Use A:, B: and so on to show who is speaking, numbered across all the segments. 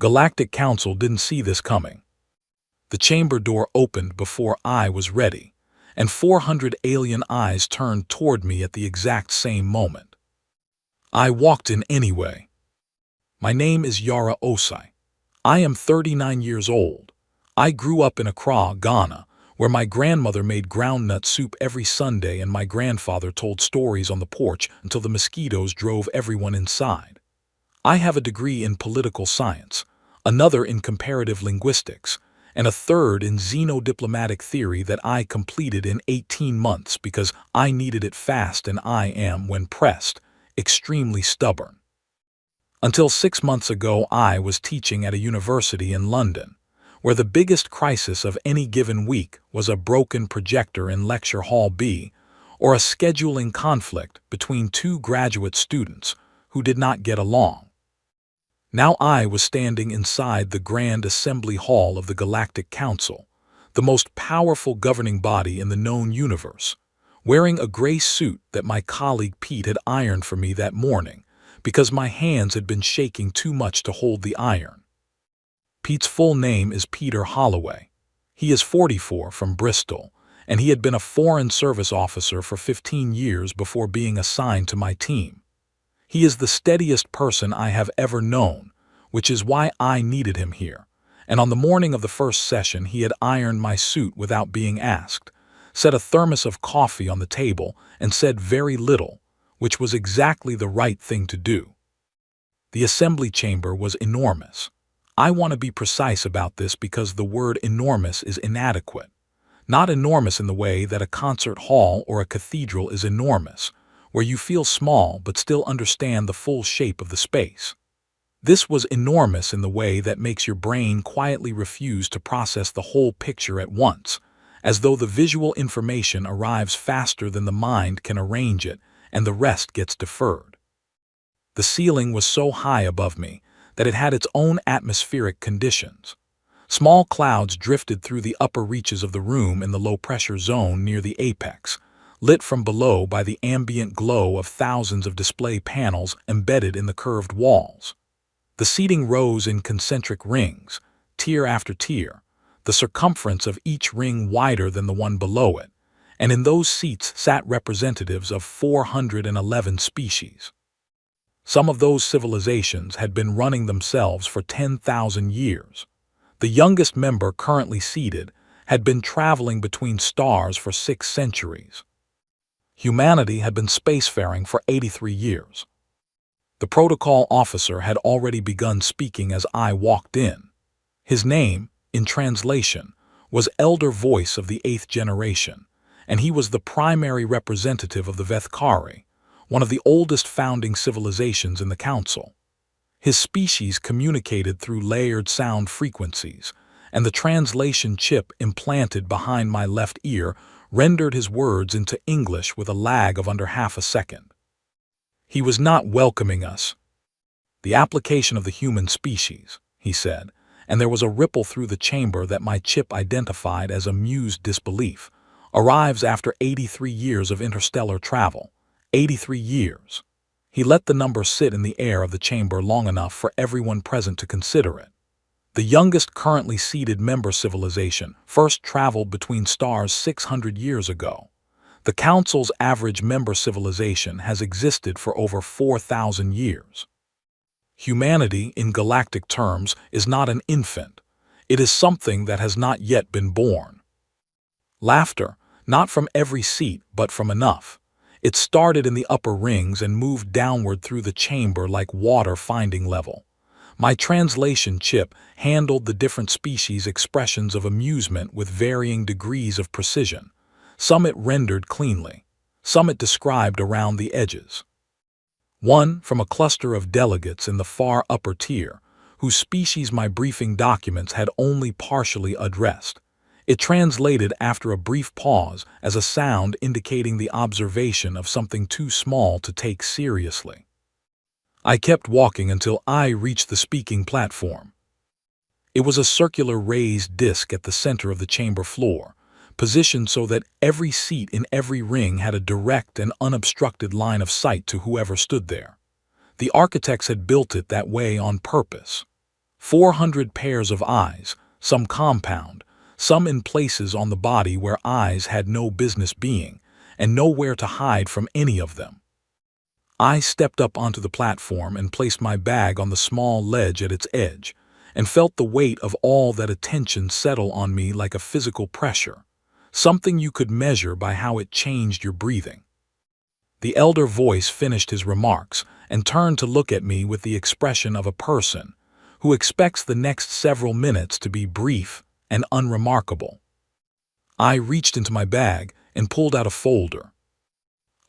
A: Galactic Council didn't see this coming. The chamber door opened before I was ready, and 400 alien eyes turned toward me at the exact same moment. I walked in anyway. My name is Yara Osai. I am 39 years old. I grew up in Accra, Ghana, where my grandmother made groundnut soup every Sunday and my grandfather told stories on the porch until the mosquitoes drove everyone inside. I have a degree in political science, another in comparative linguistics, and a third in xenodiplomatic theory that I completed in 18 months because I needed it fast and I am, when pressed, extremely stubborn. Until 6 months ago, I was teaching at a university in London, where the biggest crisis of any given week was a broken projector in Lecture Hall B or a scheduling conflict between two graduate students who did not get along. Now I was standing inside the Grand Assembly Hall of the Galactic Council, the most powerful governing body in the known universe, wearing a gray suit that my colleague Pete had ironed for me that morning because my hands had been shaking too much to hold the iron. Pete's full name is Peter Holloway. He is 44, from Bristol, and he had been a Foreign Service officer for 15 years before being assigned to my team. He is the steadiest person I have ever known, which is why I needed him here, and on the morning of the first session he had ironed my suit without being asked, set a thermos of coffee on the table, and said very little, which was exactly the right thing to do. The assembly chamber was enormous. I want to be precise about this because the word enormous is inadequate. Not enormous in the way that a concert hall or a cathedral is enormous, where you feel small but still understand the full shape of the space. This was enormous in the way that makes your brain quietly refuse to process the whole picture at once, as though the visual information arrives faster than the mind can arrange it and the rest gets deferred. The ceiling was so high above me that it had its own atmospheric conditions. Small clouds drifted through the upper reaches of the room in the low-pressure zone near the apex, lit from below by the ambient glow of thousands of display panels embedded in the curved walls. The seating rose in concentric rings, tier after tier, the circumference of each ring wider than the one below it, and in those seats sat representatives of 411 species. Some of those civilizations had been running themselves for 10,000 years. The youngest member currently seated had been traveling between stars for 6 centuries. Humanity had been spacefaring for 83 years. The protocol officer had already begun speaking as I walked in. His name, in translation, was Elder Voice of the 8th Generation, and he was the primary representative of the Vethkari, one of the oldest founding civilizations in the Council. His species communicated through layered sound frequencies, and the translation chip implanted behind my left ear rendered his words into English with a lag of under half a second. He was not welcoming us. The application of the human species, he said, and there was a ripple through the chamber that my chip identified as amused disbelief, arrives after 83 years of interstellar travel. 83 years. He let the number sit in the air of the chamber long enough for everyone present to consider it. The youngest currently seated member civilization first traveled between stars 600 years ago. The Council's average member civilization has existed for over 4,000 years. Humanity, in galactic terms, is not an infant. It is something that has not yet been born. Laughter, not from every seat, but from enough. It started in the upper rings and moved downward through the chamber like water finding level. My translation chip handled the different species' expressions of amusement with varying degrees of precision. Some it rendered cleanly, some it described around the edges. One, from a cluster of delegates in the far upper tier, whose species my briefing documents had only partially addressed. It translated after a brief pause as a sound indicating the observation of something too small to take seriously. I kept walking until I reached the speaking platform. It was a circular raised disc at the center of the chamber floor, positioned so that every seat in every ring had a direct and unobstructed line of sight to whoever stood there. The architects had built it that way on purpose. 400 pairs of eyes, some compound, some in places on the body where eyes had no business being, and nowhere to hide from any of them. I stepped up onto the platform and placed my bag on the small ledge at its edge, and felt the weight of all that attention settle on me like a physical pressure, something you could measure by how it changed your breathing. The elder voice finished his remarks and turned to look at me with the expression of a person who expects the next several minutes to be brief and unremarkable. I reached into my bag and pulled out a folder.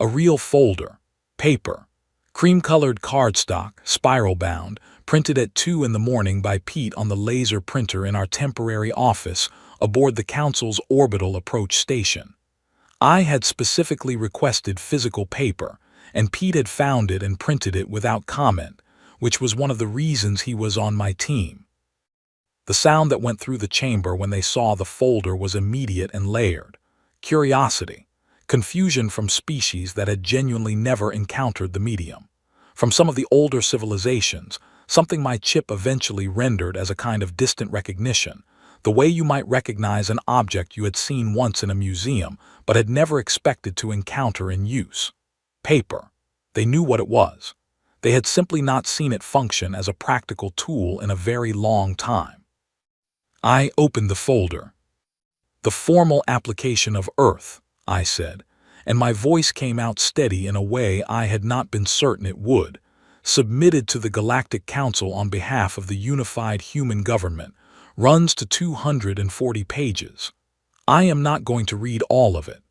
A: A real folder, paper, cream-colored cardstock, spiral-bound, printed at 2 in the morning by Pete on the laser printer in our temporary office aboard the Council's orbital approach station. I had specifically requested physical paper, and Pete had found it and printed it without comment, which was one of the reasons he was on my team. The sound that went through the chamber when they saw the folder was immediate and layered. Curiosity, confusion from species that had genuinely never encountered the medium. From some of the older civilizations, something my chip eventually rendered as a kind of distant recognition, the way you might recognize an object you had seen once in a museum but had never expected to encounter in use. Paper. They knew what it was. They had simply not seen it function as a practical tool in a very long time. I opened the folder. "The formal application of Earth," I said, and my voice came out steady in a way I had not been certain it would, "submitted to the Galactic Council on behalf of the unified human government, runs to 240 pages. I am not going to read all of it."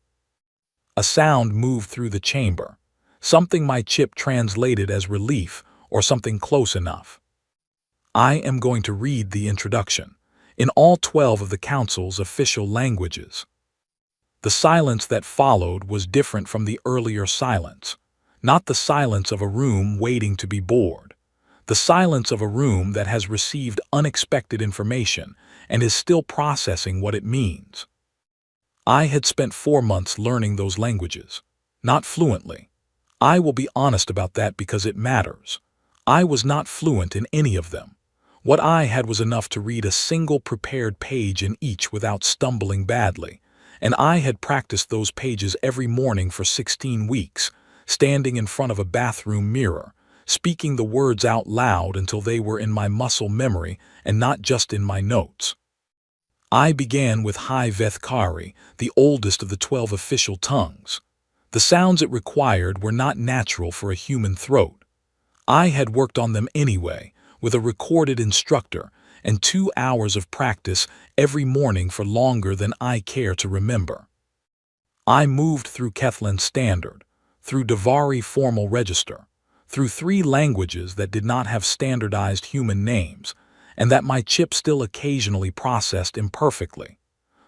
A: A sound moved through the chamber, something my chip translated as relief or something close enough. "I am going to read the introduction, in all 12 of the Council's official languages." The silence that followed was different from the earlier silence, not the silence of a room waiting to be bored. The silence of a room that has received unexpected information and is still processing what it means. I had spent 4 months learning those languages. Not fluently. I will be honest about that because it matters. I was not fluent in any of them. What I had was enough to read a single prepared page in each without stumbling badly, and I had practiced those pages every morning for 16 weeks, standing in front of a bathroom mirror, speaking the words out loud until they were in my muscle memory and not just in my notes. I began with HFY, the oldest of the 12 official tongues. The sounds it required were not natural for a human throat. I had worked on them anyway, with a recorded instructor, and 2 hours of practice every morning for longer than I care to remember. I moved through Kethlen Standard, through Davari Formal Register, through 3 languages that did not have standardized human names, and that my chip still occasionally processed imperfectly,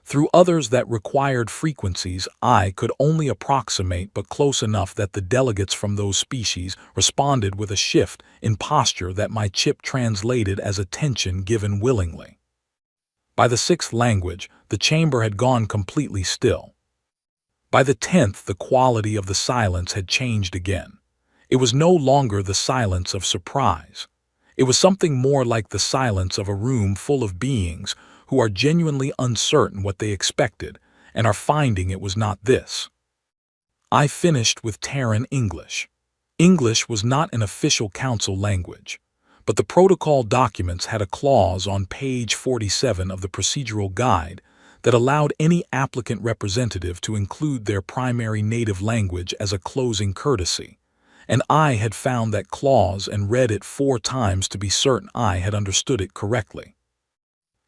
A: through others that required frequencies I could only approximate but close enough that the delegates from those species responded with a shift in posture that my chip translated as attention given willingly. By the 6th language, the chamber had gone completely still. By the 10th, the quality of the silence had changed again. It was no longer the silence of surprise. It was something more like the silence of a room full of beings who are genuinely uncertain what they expected and are finding it was not this. I finished with Terran English. English was not an official council language, but the protocol documents had a clause on page 47 of the procedural guide that allowed any applicant representative to include their primary native language as a closing courtesy, and I had found that clause and read it 4 times to be certain I had understood it correctly.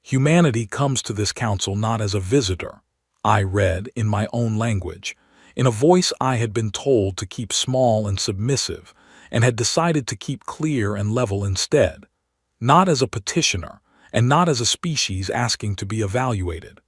A: "Humanity comes to this council not as a visitor," I read in my own language, in a voice I had been told to keep small and submissive, and had decided to keep clear and level instead, "not as a petitioner, and not as a species asking to be evaluated.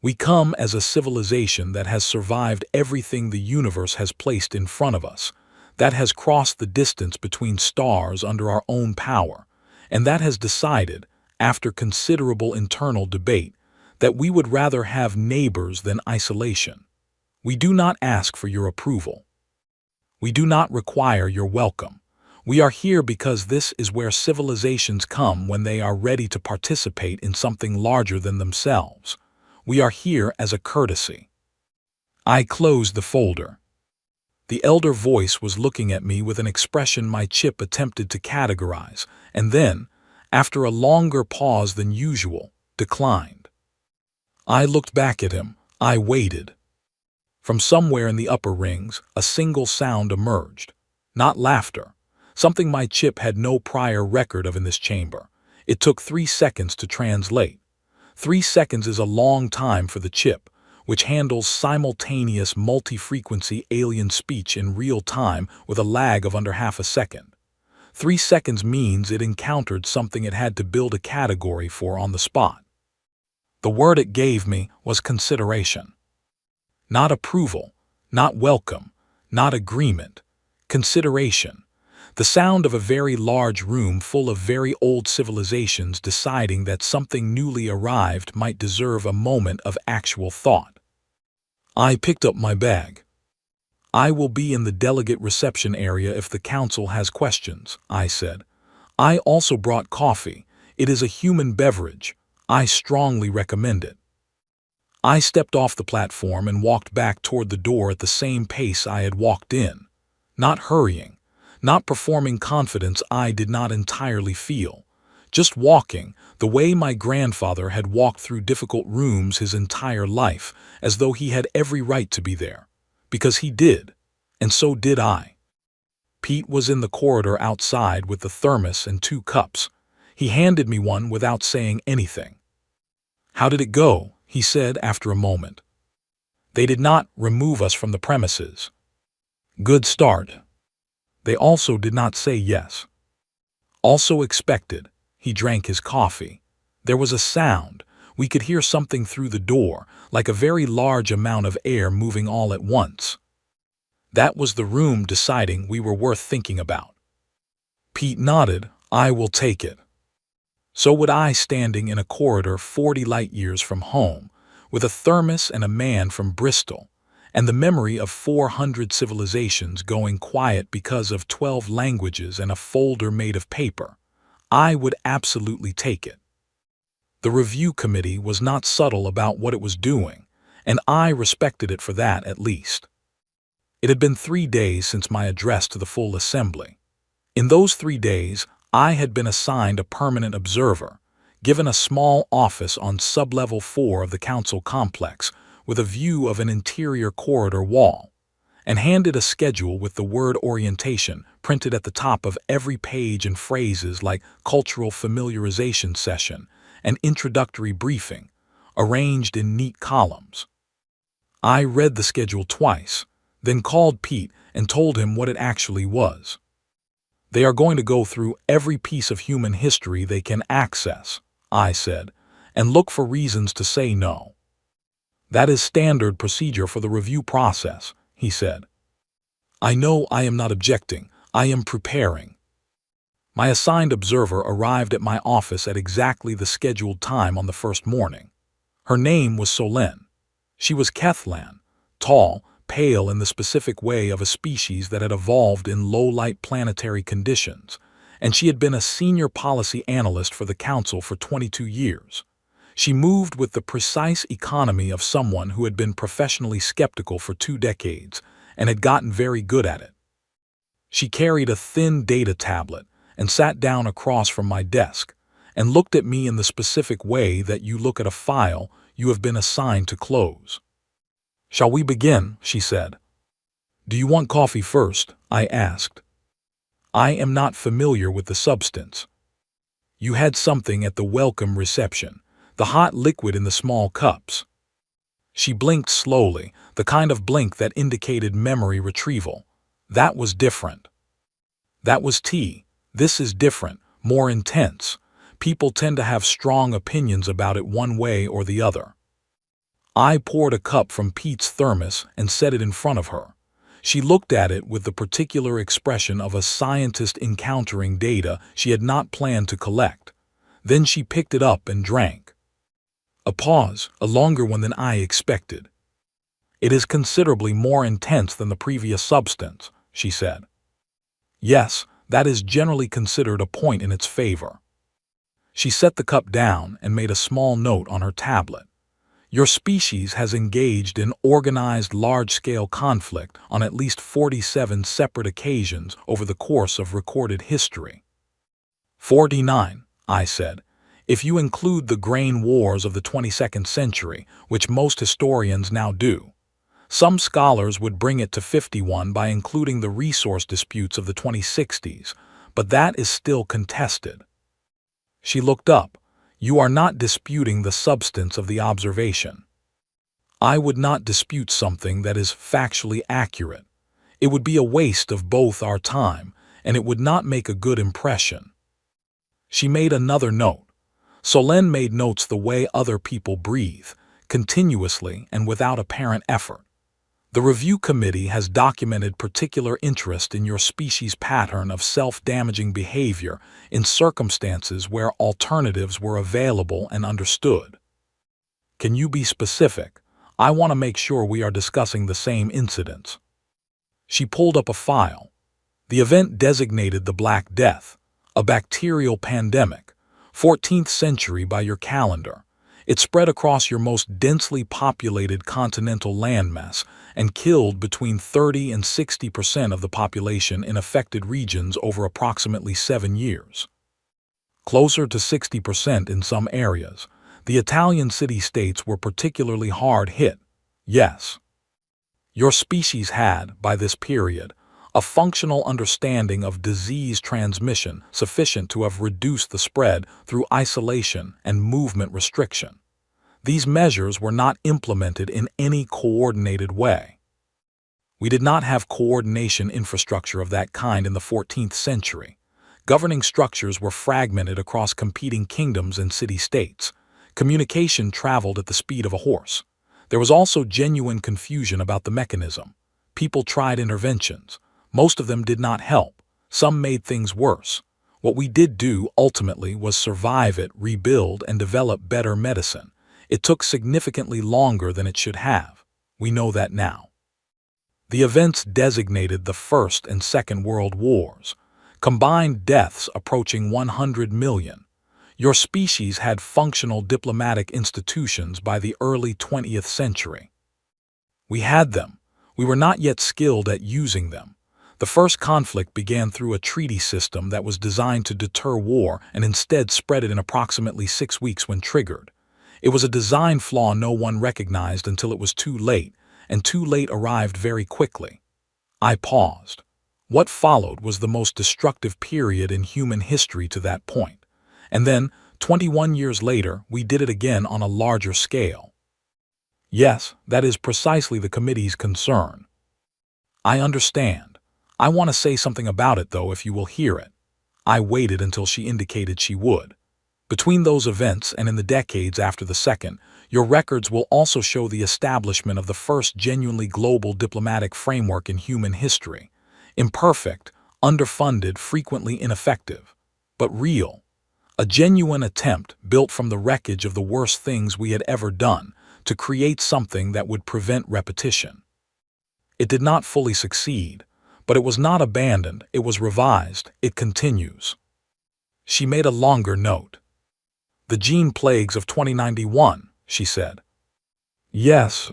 A: We come as a civilization that has survived everything the universe has placed in front of us, that has crossed the distance between stars under our own power, and that has decided, after considerable internal debate, that we would rather have neighbors than isolation. We do not ask for your approval. We do not require your welcome. We are here because this is where civilizations come when they are ready to participate in something larger than themselves. We are here as a courtesy." I closed the folder. The elder voice was looking at me with an expression my chip attempted to categorize, and then, after a longer pause than usual, declined. I looked back at him. I waited. From somewhere in the upper rings, a single sound emerged. Not laughter. Something my chip had no prior record of in this chamber. It took 3 seconds to translate. 3 seconds is a long time for the chip, which handles simultaneous multi-frequency alien speech in real time with a lag of under half a second. 3 seconds means it encountered something it had to build a category for on the spot. The word it gave me was consideration. Not approval, not welcome, not agreement. Consideration. The sound of a very large room full of very old civilizations deciding that something newly arrived might deserve a moment of actual thought. I picked up my bag. "I will be in the delegate reception area if the council has questions," I said. "I also brought coffee. It is a human beverage. I strongly recommend it." I stepped off the platform and walked back toward the door at the same pace I had walked in. Not hurrying, not performing confidence I did not entirely feel. Just walking, the way my grandfather had walked through difficult rooms his entire life, as though he had every right to be there. Because he did, and so did I. Pete was in the corridor outside with the thermos and 2 cups. He handed me one without saying anything. "How did it go?" he said after a moment. "They did not remove us from the premises." "Good start." They also did not say yes. Also expected. He drank his coffee. There was a sound. We could hear something through the door, like a very large amount of air moving all at once. That was the room deciding we were worth thinking about. Pete nodded. "I will take it." So would I, standing in a corridor 40 light-years from home, with a thermos and a man from Bristol, and the memory of 400 civilizations going quiet because of 12 languages and a folder made of paper. I would absolutely take it. The review committee was not subtle about what it was doing, and I respected it for that at least. It had been 3 days since my address to the full assembly. In those 3 days, I had been assigned a permanent observer, given a small office on sub-level 4 of the council complex with a view of an interior corridor wall, and handed a schedule with the word orientation printed at the top of every page and phrases like cultural familiarization session and introductory briefing, arranged in neat columns. I read the schedule twice, then called Pete and told him what it actually was. "They are going to go through every piece of human history they can access," I said, "and look for reasons to say no." "That is standard procedure for the review process," he said. "I know I am not objecting. I am preparing." My assigned observer arrived at my office at exactly the scheduled time on the first morning. Her name was Solène. She was Kethlan, tall, pale in the specific way of a species that had evolved in low-light planetary conditions, and she had been a senior policy analyst for the council for 22 years. She moved with the precise economy of someone who had been professionally skeptical for 2 decades and had gotten very good at it. She carried a thin data tablet and sat down across from my desk and looked at me in the specific way that you look at a file you have been assigned to close. "Shall we begin?" she said. "Do you want coffee first?" I asked. "I am not familiar with the substance." "You had something at the welcome reception, the hot liquid in the small cups." She blinked slowly, the kind of blink that indicated memory retrieval. "That was different." "That was tea. This is different, more intense. People tend to have strong opinions about it one way or the other." I poured a cup from Pete's thermos and set it in front of her. She looked at it with the particular expression of a scientist encountering data she had not planned to collect. Then she picked it up and drank. A pause, a longer one than I expected. "It is considerably more intense than the previous substance," she said. "Yes, That is generally considered a point in its favor. She set the cup down and made a small note on her tablet. Your species has engaged in organized large-scale conflict on at least 47 separate occasions over the course of recorded history. 49, I said, if you include the grain wars of the 22nd century, which most historians now do. Some scholars would bring it to 51 by including the resource disputes of the 2060s, but that is still contested. She looked up. You are not disputing the substance of the observation. I would not dispute something that is factually accurate. It would be a waste of both our time, and it would not make a good impression. She made another note. Solène made notes the way other people breathe, continuously and without apparent effort. The review committee has documented particular interest in your species' pattern of self-damaging behavior in circumstances where alternatives were available and understood. Can you be specific? I want to make sure we are discussing the same incidents. She pulled up a file. The event designated the Black Death, a bacterial pandemic, 14th century by your calendar. It spread across your most densely populated continental landmass and killed between 30 and 60% of the population in affected regions over approximately 7 years. Closer to 60% in some areas. The Italian city-states were particularly hard hit. Yes. Your species had, by this period, a functional understanding of disease transmission sufficient to have reduced the spread through isolation and movement restriction. These measures were not implemented in any coordinated way. We did not have coordination infrastructure of that kind in the 14th century. Governing structures were fragmented across competing kingdoms and city-states. Communication traveled at the speed of a horse. There was also genuine confusion about the mechanism. People tried interventions. Most of them did not help. Some made things worse. What we did do ultimately was survive it, rebuild, and develop better medicine. It took significantly longer than it should have. We know that now. The events designated the First and Second World Wars. Combined deaths approaching 100 million. Your species had functional diplomatic institutions by the early 20th century. We had them. We were not yet skilled at using them. The first conflict began through a treaty system that was designed to deter war and instead spread it in approximately 6 weeks when triggered. It was a design flaw no one recognized until it was too late, and too late arrived very quickly. I paused. What followed was the most destructive period in human history to that point. And then, 21 years later, we did it again on a larger scale. Yes, that is precisely the committee's concern. I understand. I want to say something about it, though, if you will hear it. I waited until she indicated she would. Between those events and in the decades after the second, your records will also show the establishment of the first genuinely global diplomatic framework in human history. Imperfect, underfunded, frequently ineffective, but real. A genuine attempt built from the wreckage of the worst things we had ever done to create something that would prevent repetition. It did not fully succeed, but it was not abandoned, it was revised, it continues. She made a longer note. The gene plagues of 2091, she said. Yes.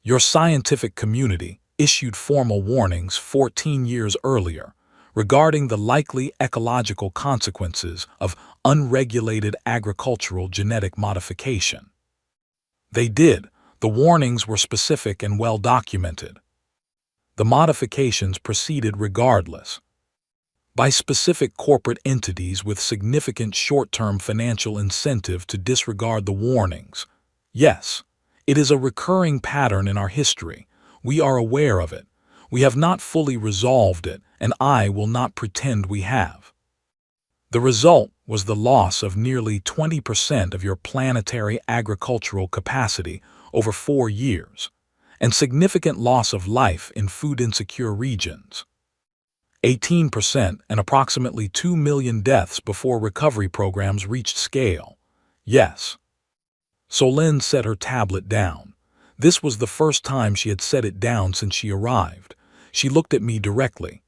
A: Your scientific community issued formal warnings 14 years earlier regarding the likely ecological consequences of unregulated agricultural genetic modification. They did. The warnings were specific and well documented. The modifications proceeded regardless. By specific corporate entities with significant short-term financial incentive to disregard the warnings. Yes, it is a recurring pattern in our history. We are aware of it. We have not fully resolved it, and I will not pretend we have. The result was the loss of nearly 20% of your planetary agricultural capacity over 4 years, and significant loss of life in food-insecure regions. 18% and approximately 2 million deaths before recovery programs reached scale. Yes. Solène set her tablet down. This was the first time she had set it down since she arrived. She looked at me directly.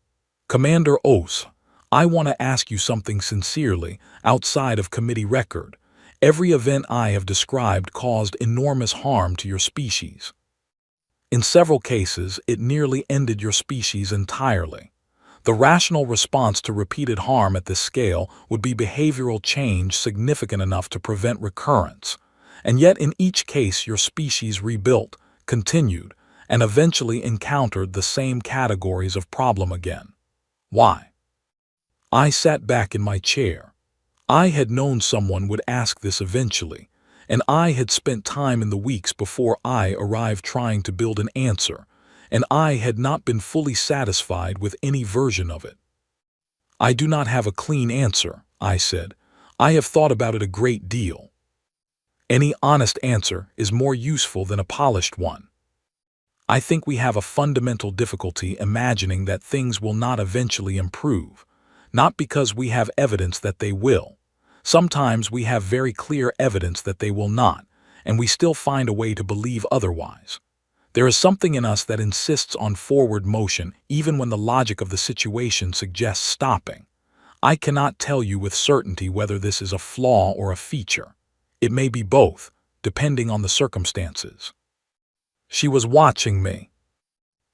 A: Commander Os, I want to ask you something sincerely, outside of committee record. Every event I have described caused enormous harm to your species. In several cases, it nearly ended your species entirely. The rational response to repeated harm at this scale would be behavioral change significant enough to prevent recurrence. And yet in each case your species rebuilt, continued, and eventually encountered the same categories of problem again. Why? I sat back in my chair. I had known someone would ask this eventually, and I had spent time in the weeks before I arrived trying to build an answer, and I had not been fully satisfied with any version of it. I do not have a clean answer, I said. I have thought about it a great deal. Any honest answer is more useful than a polished one. I think we have a fundamental difficulty imagining that things will not eventually improve, not because we have evidence that they will. Sometimes we have very clear evidence that they will not, and we still find a way to believe otherwise. There is something in us that insists on forward motion even when the logic of the situation suggests stopping. I cannot tell you with certainty whether this is a flaw or a feature. It may be both, depending on the circumstances. She was watching me.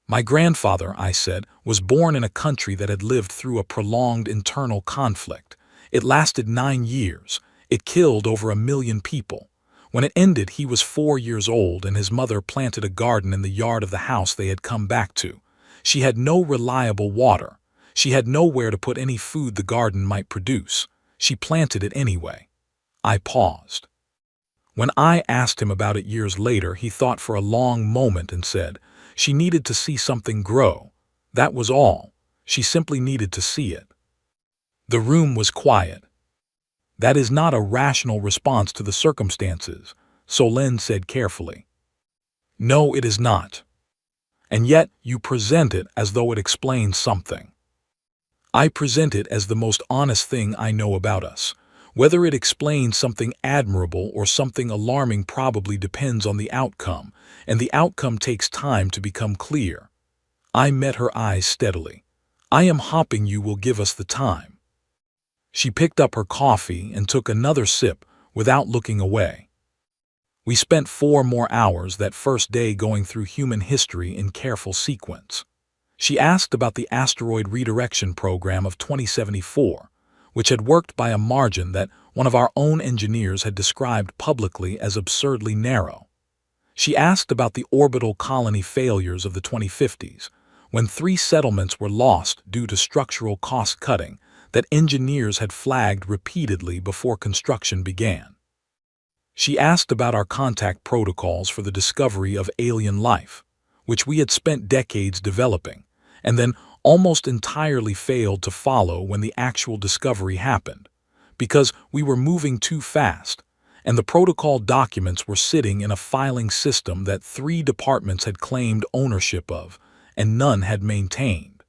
A: My grandfather, I said, was born in a country that had lived through a prolonged internal conflict. It lasted 9 years. It killed over 1 million people. When it ended, he was 4 years old, and his mother planted a garden in the yard of the house they had come back to. She had no reliable water. She had nowhere to put any food the garden might produce. She planted it anyway. I paused. When I asked him about it years later, he thought for a long moment and said, "She needed to see something grow. That was all. She simply needed to see it." The room was quiet. "That is not a rational response to the circumstances," Solène said carefully. "No, it is not. And yet you present it as though it explains something." "I present it as the most honest thing I know about us. Whether it explains something admirable or something alarming probably depends on the outcome, and the outcome takes time to become clear." I met her eyes steadily. "I am hoping you will give us the time." She picked up her coffee and took another sip without looking away. We spent 4 more hours that first day going through human history in careful sequence. She asked about the asteroid redirection program of 2074, which had worked by a margin that one of our own engineers had described publicly as absurdly narrow. She asked about the orbital colony failures of the 2050s, when 3 settlements were lost due to structural cost-cutting that engineers had flagged repeatedly before construction began. She asked about our contact protocols for the discovery of alien life, which we had spent decades developing, and then almost entirely failed to follow when the actual discovery happened, because we were moving too fast, and the protocol documents were sitting in a filing system that 3 departments had claimed ownership of, and none had maintained.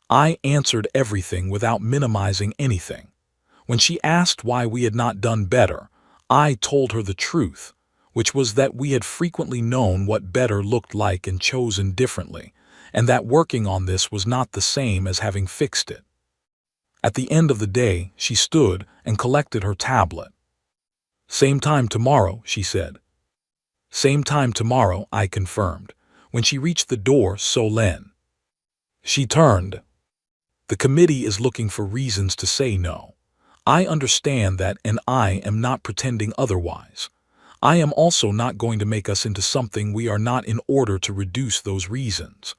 A: I answered everything without minimizing anything. When she asked why we had not done better, I told her the truth, which was that we had frequently known what better looked like and chosen differently, and that working on this was not the same as having fixed it. At the end of the day, she stood and collected her tablet. "Same time tomorrow," she said. "Same time tomorrow," I confirmed. When she reached the door, Solène. She turned. "The committee is looking for reasons to say no. I understand that, and I am not pretending otherwise. I am also not going to make us into something we are not in order to reduce those reasons.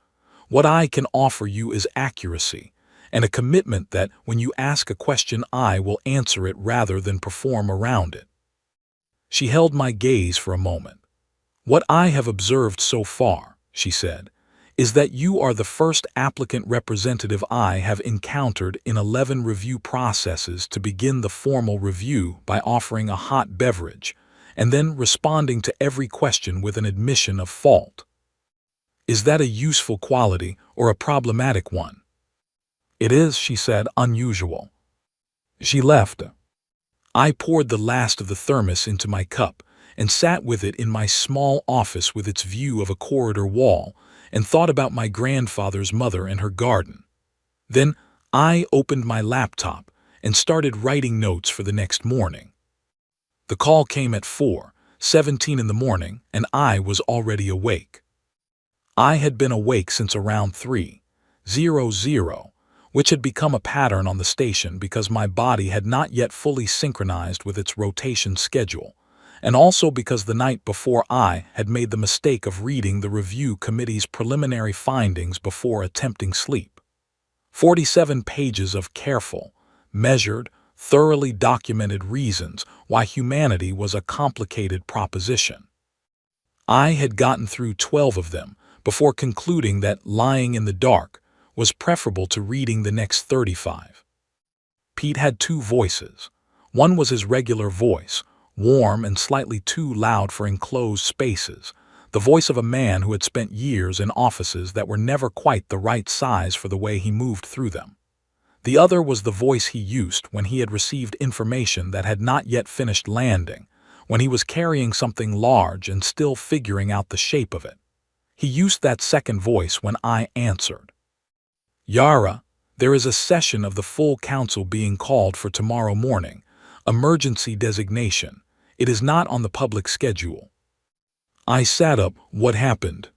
A: What I can offer you is accuracy, and a commitment that when you ask a question I will answer it rather than perform around it." She held my gaze for a moment. "What I have observed so far," she said, "is that you are the first applicant representative I have encountered in 11 review processes to begin the formal review by offering a hot beverage, and then responding to every question with an admission of fault. Is that a useful quality or a problematic one?" "It is," she said, "unusual." She left. I poured the last of the thermos into my cup and sat with it in my small office with its view of a corridor wall and thought about my grandfather's mother and her garden. Then I opened my laptop and started writing notes for the next morning. The call came at 4:17 in the morning, and I was already awake. I had been awake since around 3:00, which had become a pattern on the station because my body had not yet fully synchronized with its rotation schedule, and also because the night before I had made the mistake of reading the review committee's preliminary findings before attempting sleep. 47 pages of careful, measured, thoroughly documented reasons why humanity was a complicated proposition. I had gotten through 12 of them before concluding that lying in the dark was preferable to reading the next 35. Pete had two voices. One was his regular voice, warm and slightly too loud for enclosed spaces, the voice of a man who had spent years in offices that were never quite the right size for the way he moved through them. The other was the voice he used when he had received information that had not yet finished landing, when he was carrying something large and still figuring out the shape of it. He used that second voice when I answered. "Yara, there is a session of the full council being called for tomorrow morning. Emergency designation. It is not on the public schedule." I sat up. What happened?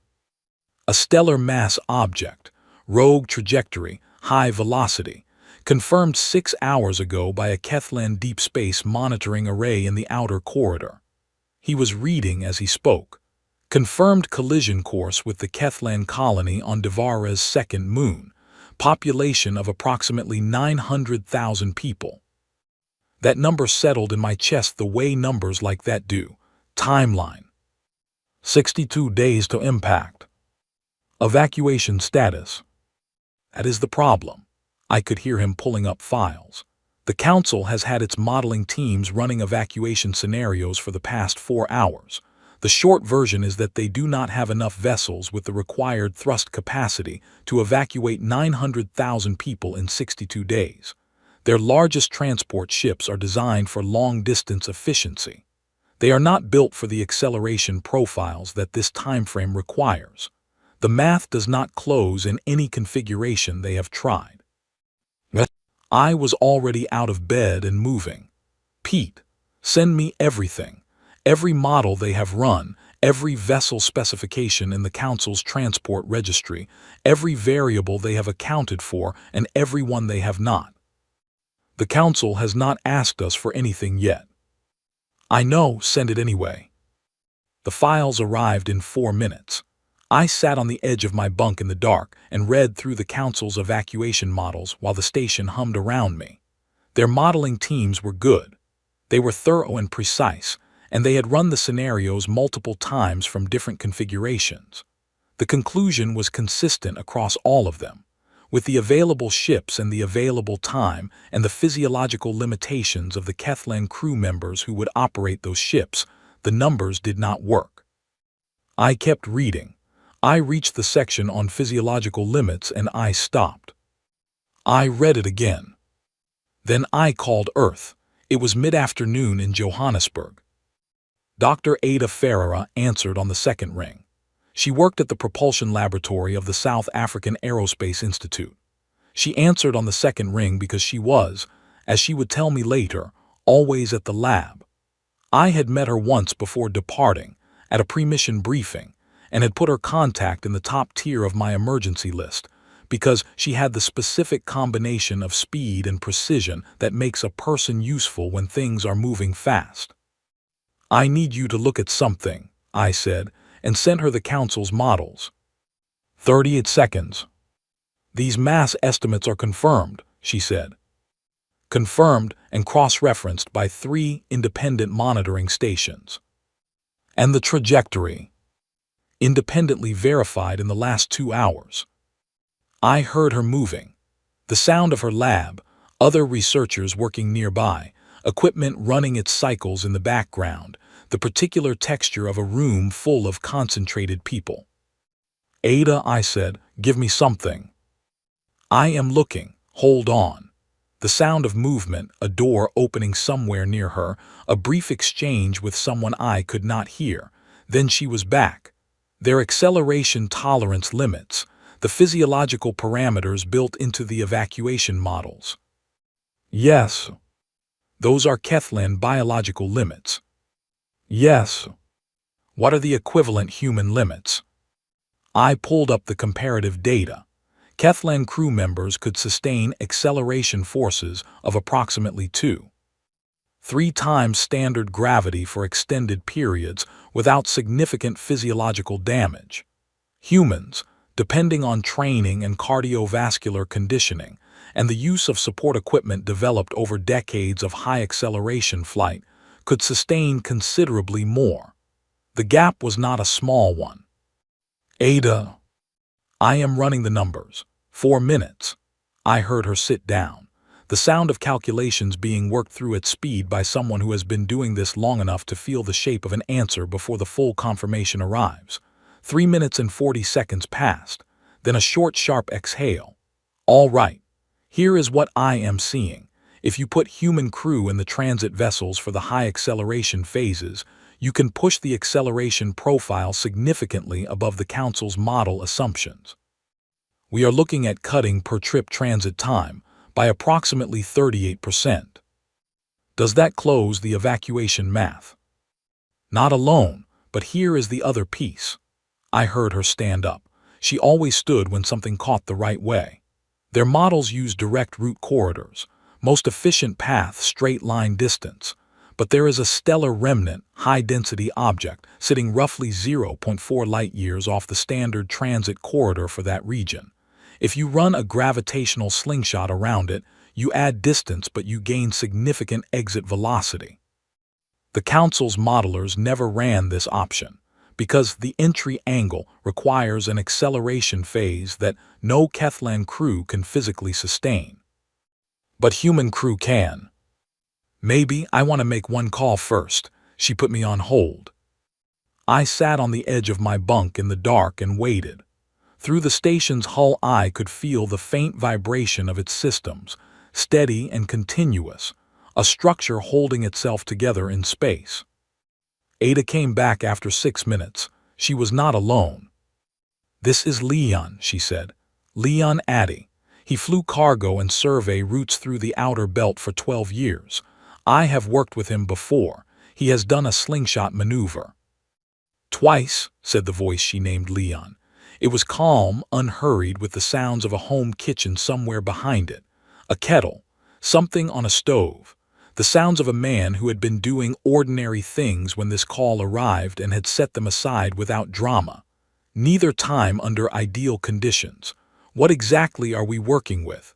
A: "A stellar mass object, rogue trajectory, high velocity, confirmed 6 hours ago by a Kethlan deep space monitoring array in the outer corridor." He was reading as he spoke. "Confirmed collision course with the Kethlan colony on Devara's second moon. Population of approximately 900,000 people." That number settled in my chest the way numbers like that do. Timeline. 62 days to impact. Evacuation status. That is the problem. I could hear him pulling up files. The council has had its modeling teams running evacuation scenarios for the past 4 hours. The short version is that they do not have enough vessels with the required thrust capacity to evacuate 900,000 people in 62 days. Their largest transport ships are designed for long-distance efficiency. They are not built for the acceleration profiles that this timeframe requires. The math does not close in any configuration they have tried. I was already out of bed and moving. "Pete, send me everything. Every model they have run, every vessel specification in the Council's transport registry, every variable they have accounted for, and every one they have not. The Council has not asked us for anything yet." "I know, send it anyway." The files arrived in 4 minutes. I sat on the edge of my bunk in the dark and read through the Council's evacuation models while the station hummed around me. Their modeling teams were good. They were thorough and precise, and they had run the scenarios multiple times from different configurations. The conclusion was consistent across all of them. With the available ships and the available time and the physiological limitations of the Kethlan crew members who would operate those ships, the numbers did not work. I kept reading. I reached the section on physiological limits and I stopped. I read it again. Then I called Earth. It was mid-afternoon in Johannesburg. Dr. Ada Ferreira answered on the second ring. She worked at the propulsion laboratory of the South African Aerospace Institute. She answered on the second ring because she was, as she would tell me later, always at the lab. I had met her once before departing, at a pre-mission briefing, and had put her contact in the top tier of my emergency list, because she had the specific combination of speed and precision that makes a person useful when things are moving fast. "I need you to look at something," I said, and sent her the Council's models. 38 seconds. "These mass estimates are confirmed," she said. Confirmed and cross-referenced by 3 independent monitoring stations. "And the trajectory?" "Independently verified in the last 2 hours." I heard her moving. The sound of her lab, other researchers working nearby, equipment running its cycles in the background, the particular texture of a room full of concentrated people. "Ada," I said, "give me something." "I am looking. Hold on." The sound of movement, a door opening somewhere near her, a brief exchange with someone I could not hear. Then she was back. Their acceleration tolerance limits. the physiological parameters built into the evacuation models. Yes. Those are Kethlan biological limits. Yes. What are the equivalent human limits? I pulled up the comparative data. Kethlan crew members could sustain acceleration forces of approximately 2.3 times standard gravity for extended periods without significant physiological damage. Humans, depending on training and cardiovascular conditioning and the use of support equipment developed over decades of high-acceleration flight, could sustain considerably more. The gap was not a small one. Ada, I am running the numbers. 4 minutes. I heard her sit down, the sound of calculations being worked through at speed by someone who has been doing this long enough to feel the shape of an answer before the full confirmation arrives. 3 minutes and 40 seconds passed, then a short, sharp exhale. All right, here is what I am seeing. If you put human crew in the transit vessels for the high acceleration phases, you can push the acceleration profile significantly above the Council's model assumptions. We are looking at cutting per trip transit time by approximately 38%. Does that close the evacuation math? Not alone, but here is the other piece. I heard her stand up. She always stood when something caught the right way. Their models use direct route corridors, most efficient path, straight line distance. But there is a stellar remnant, high-density object sitting roughly 0.4 light-years off the standard transit corridor for that region. If you run a gravitational slingshot around it, you add distance but you gain significant exit velocity. The Council's modelers never ran this option, because the entry angle requires an acceleration phase that no Kethlan crew can physically sustain. But human crew can. Maybe I want to make one call first. She put me on hold. I sat on the edge of my bunk in the dark and waited. Through the station's hull I could feel the faint vibration of its systems, steady and continuous, a structure holding itself together in space. Ada came back after 6 minutes. She was not alone. "This is Leon," she said. "Leon Addy. He flew cargo and survey routes through the outer belt for 12 years. I have worked with him before. He has done a slingshot maneuver." "Twice," said the voice she named Leon. It was calm, unhurried, with the sounds of a home kitchen somewhere behind it. A kettle, something on a stove. The sounds of a man who had been doing ordinary things when this call arrived and had set them aside without drama. Neither time under ideal conditions. What exactly are we working with?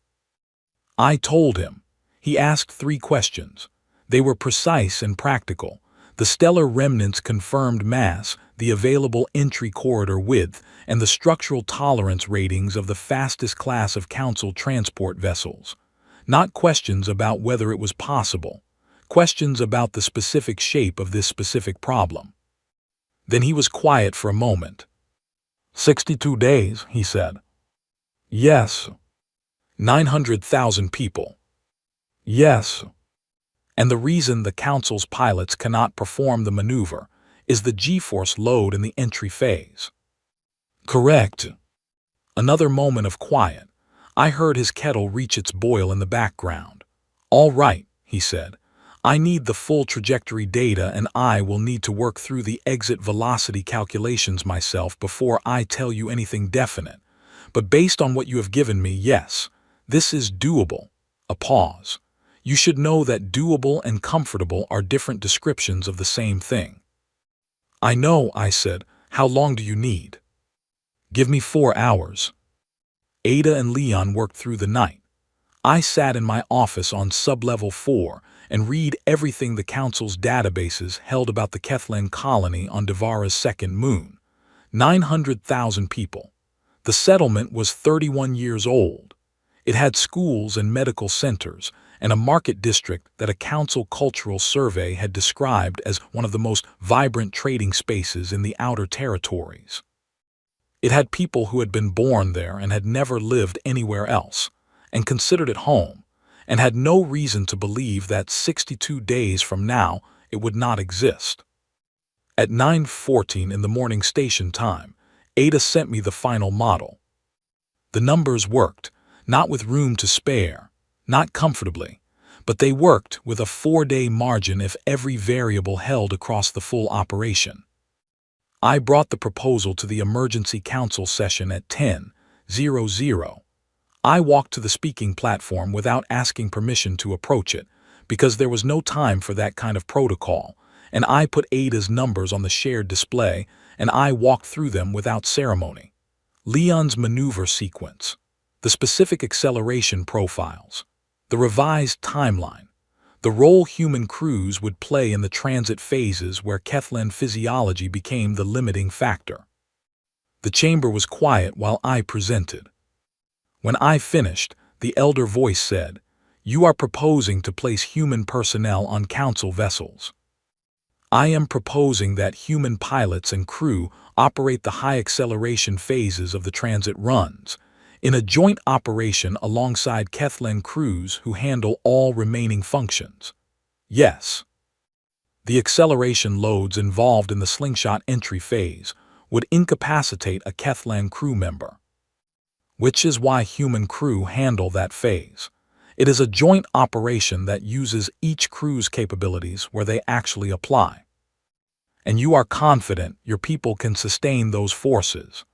A: I told him. He asked 3 questions. They were precise and practical. The stellar remnants confirmed mass, the available entry corridor width, and the structural tolerance ratings of the fastest class of Council transport vessels. Not questions about whether it was possible. Questions about the specific shape of this specific problem. Then he was quiet for a moment. 62 days, he said. Yes. 900,000 people. Yes. And the reason the Council's pilots cannot perform the maneuver is the G-force load in the entry phase. Correct. Another moment of quiet. I heard his kettle reach its boil in the background. All right, he said. I need the full trajectory data and I will need to work through the exit velocity calculations myself before I tell you anything definite. But based on what you have given me, yes, this is doable. A pause. You should know that doable and comfortable are different descriptions of the same thing. I know, I said. How long do you need? Give me 4 hours. Ada and Leon worked through the night. I sat in my office on sublevel 4 and read everything the Council's databases held about the Kethlan colony on Devara's second moon. 900,000 people. The settlement was 31 years old. It had schools and medical centers, and a market district that a Council cultural survey had described as one of the most vibrant trading spaces in the outer territories. It had people who had been born there and had never lived anywhere else, and considered it home, and had no reason to believe that 62 days from now it would not exist. At 9:14 in the morning station time, Ada sent me the final model. The numbers worked, not with room to spare, not comfortably, but they worked with a 4-day margin if every variable held across the full operation. I brought the proposal to the emergency council session at 10:00. I walked to the speaking platform without asking permission to approach it, because there was no time for that kind of protocol, and I put Ada's numbers on the shared display, and I walked through them without ceremony. Leon's maneuver sequence, the specific acceleration profiles, the revised timeline, the role human crews would play in the transit phases where Kethlen physiology became the limiting factor. The chamber was quiet while I presented. When I finished, the elder voice said, "You are proposing to place human personnel on council vessels. I am proposing that human pilots and crew operate the high acceleration phases of the transit runs, in a joint operation alongside Kethlen crews who handle all remaining functions. Yes. The acceleration loads involved in the slingshot entry phase would incapacitate a Kethlen crew member, which is why human crew handle that phase. It is a joint operation that uses each crew's capabilities where they actually apply. And you are confident your people can sustain those forces."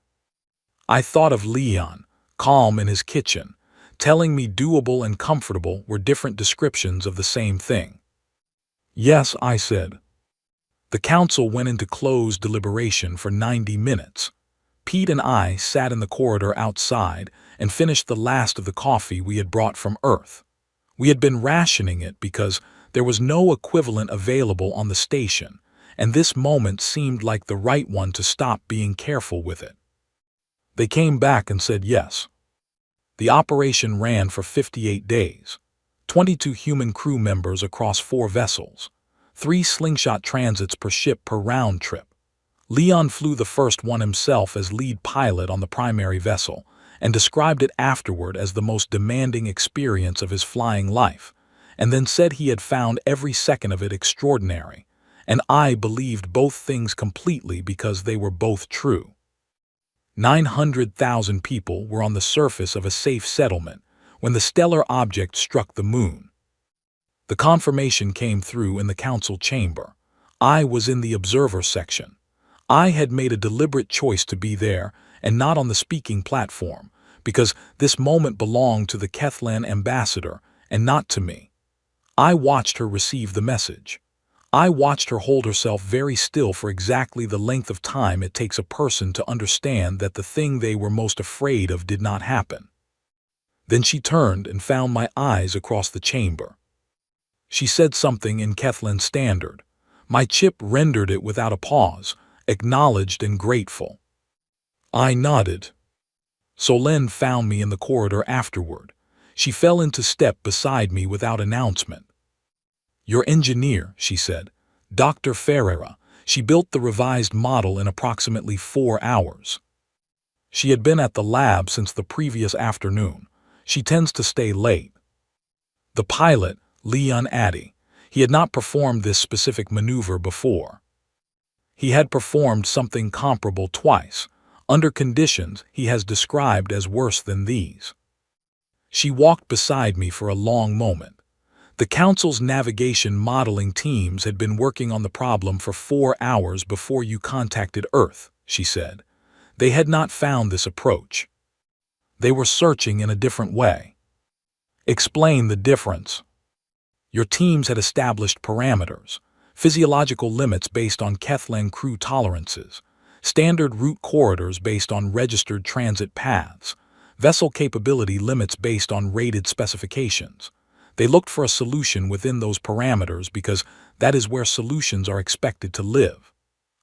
A: I thought of Leon, calm in his kitchen, telling me doable and comfortable were different descriptions of the same thing. "Yes," I said. The council went into closed deliberation for 90 minutes. Pete and I sat in the corridor outside and finished the last of the coffee we had brought from Earth. We had been rationing it because there was no equivalent available on the station, and this moment seemed like the right one to stop being careful with it. They came back and said yes. The operation ran for 58 days, 22 human crew members across 4 vessels, 3 slingshot transits per ship per round trip. Leon flew the first one himself as lead pilot on the primary vessel and described it afterward as the most demanding experience of his flying life, and then said he had found every second of it extraordinary, and I believed both things completely because they were both true. 900,000 people were on the surface of a safe settlement when the stellar object struck the moon. The confirmation came through in the council chamber. I was in the observer section. I had made a deliberate choice to be there and not on the speaking platform, because this moment belonged to the Kethlen ambassador and not to me. I watched her receive the message. I watched her hold herself very still for exactly the length of time it takes a person to understand that the thing they were most afraid of did not happen. Then she turned and found my eyes across the chamber. She said something in Kethlen standard. My chip rendered it without a pause, acknowledged and grateful. I nodded. Solène found me in the corridor afterward. She fell into step beside me without announcement. "Your engineer," she said, "Dr. Ferreira. She built the revised model in approximately 4 hours. She had been at the lab since the previous afternoon. She tends to stay late." The pilot, Leon Addy, he had not performed this specific maneuver before. He had performed something comparable twice, under conditions he has described as worse than these. She walked beside me for a long moment. The council's navigation modeling teams had been working on the problem for 4 hours before you contacted Earth, she said. They had not found this approach. They were searching in a different way. Explain the difference. Your teams had established parameters, physiological limits based on Kethlen crew tolerances, standard route corridors based on registered transit paths, vessel capability limits based on rated specifications. They looked for a solution within those parameters because that is where solutions are expected to live.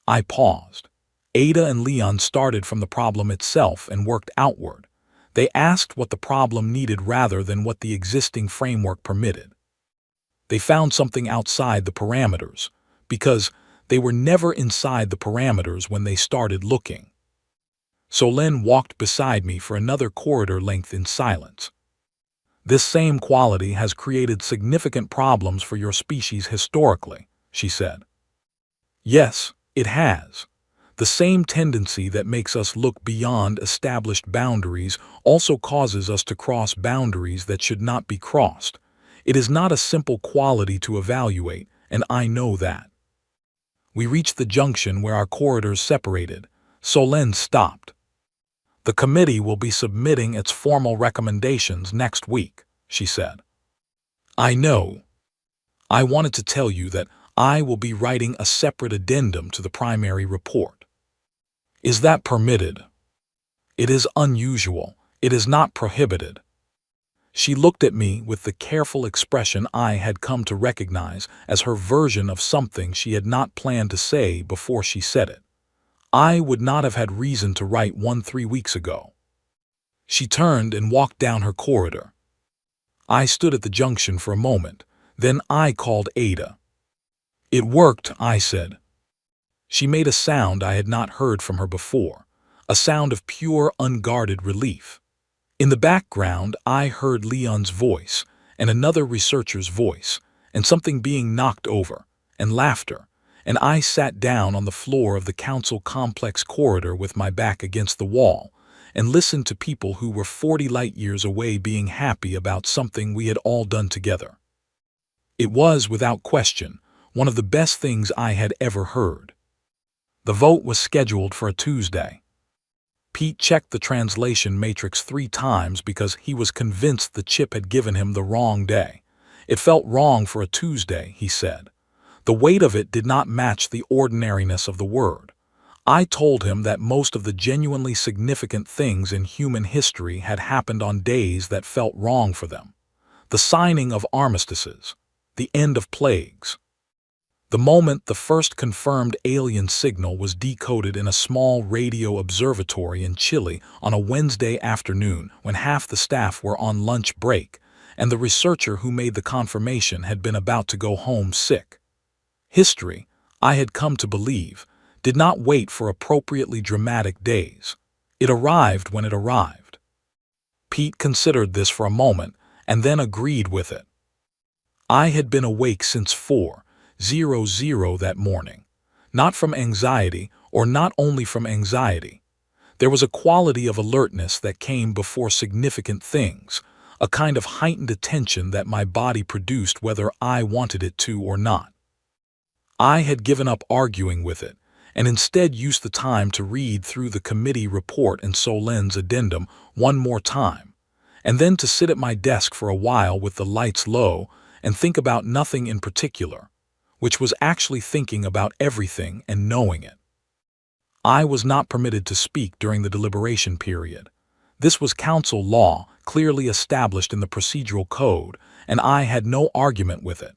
A: I paused. Ada and Leon started from the problem itself and worked outward. They asked what the problem needed rather than what the existing framework permitted. They found something outside the parameters, because they were never inside the parameters when they started looking. Solène walked beside me for another corridor length in silence. This same quality has created significant problems for your species historically, she said. Yes, it has. The same tendency that makes us look beyond established boundaries also causes us to cross boundaries that should not be crossed. It is not a simple quality to evaluate, and I know that. We reached the junction where our corridors separated. Solène stopped. "The committee will be submitting its formal recommendations next week," she said. "I know. I wanted to tell you that I will be writing a separate addendum to the primary report." "Is that permitted?" "It is unusual. It is not prohibited." She looked at me with the careful expression I had come to recognize as her version of something she had not planned to say before she said it. I would not have had reason to write one 3 weeks ago. She turned and walked down her corridor. I stood at the junction for a moment. Then I called Ada. "It worked," I said. She made a sound I had not heard from her before, a sound of pure, unguarded relief. In the background, I heard Leon's voice, and another researcher's voice, and something being knocked over, and laughter, and I sat down on the floor of the council complex corridor with my back against the wall, and listened to people who were 40 light-years away being happy about something we had all done together. It was, without question, one of the best things I had ever heard. The vote was scheduled for a Tuesday. Pete checked the translation matrix 3 times because he was convinced the chip had given him the wrong day. It felt wrong for a Tuesday, he said. The weight of it did not match the ordinariness of the word. I told him that most of the genuinely significant things in human history had happened on days that felt wrong for them. The signing of armistices, the end of plagues. The moment the first confirmed alien signal was decoded in a small radio observatory in Chile on a Wednesday afternoon when half the staff were on lunch break, and the researcher who made the confirmation had been about to go home sick. History, I had come to believe, did not wait for appropriately dramatic days. It arrived when it arrived. Pete considered this for a moment and then agreed with it. I had been awake since 4:00 that morning, not from anxiety, or not only from anxiety. There was a quality of alertness that came before significant things, a kind of heightened attention that my body produced whether I wanted it to or not. I had given up arguing with it, and instead used the time to read through the committee report and Solène's addendum one more time, and then to sit at my desk for a while with the lights low and think about nothing in particular, which was actually thinking about everything and knowing it. I was not permitted to speak during the deliberation period. This was council law, clearly established in the procedural code, and I had no argument with it.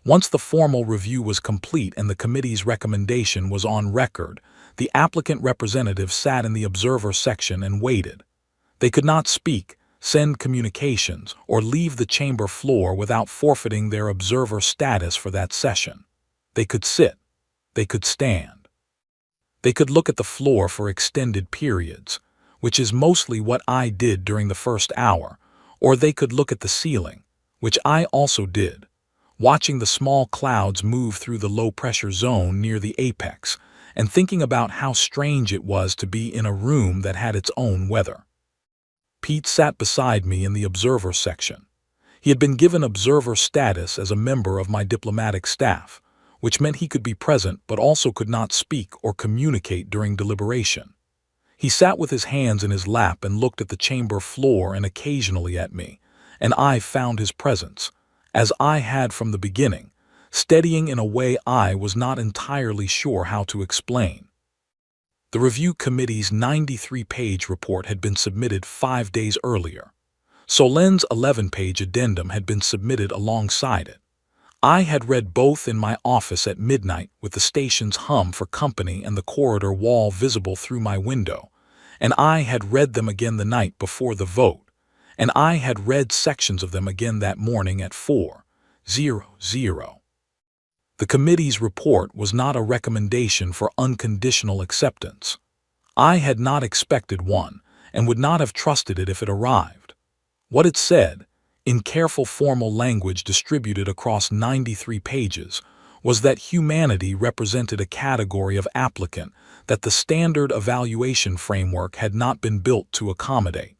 A: Once the formal review was complete and the committee's recommendation was on record, the applicant representative sat in the observer section and waited. They could not speak, send communications, or leave the chamber floor without forfeiting their observer status for that session. They could sit. They could stand. They could look at the floor for extended periods, which is mostly what I did during the first hour, or they could look at the ceiling, which I also did, watching the small clouds move through the low-pressure zone near the apex, and thinking about how strange it was to be in a room that had its own weather. Pete sat beside me in the observer section. He had been given observer status as a member of my diplomatic staff, which meant he could be present but also could not speak or communicate during deliberation. He sat with his hands in his lap and looked at the chamber floor and occasionally at me, and I found his presence, as I had from the beginning, steadying in a way I was not entirely sure how to explain. The review committee's 93-page report had been submitted 5 days earlier. Solène's 11-page addendum had been submitted alongside it. I had read both in my office at midnight with the station's hum for company and the corridor wall visible through my window, and I had read them again the night before the vote, and I had read sections of them again that morning at 4:00. The committee's report was not a recommendation for unconditional acceptance. I had not expected one, and would not have trusted it if it arrived. What it said, in careful formal language distributed across 93 pages, was that humanity represented a category of applicant that the standard evaluation framework had not been built to accommodate.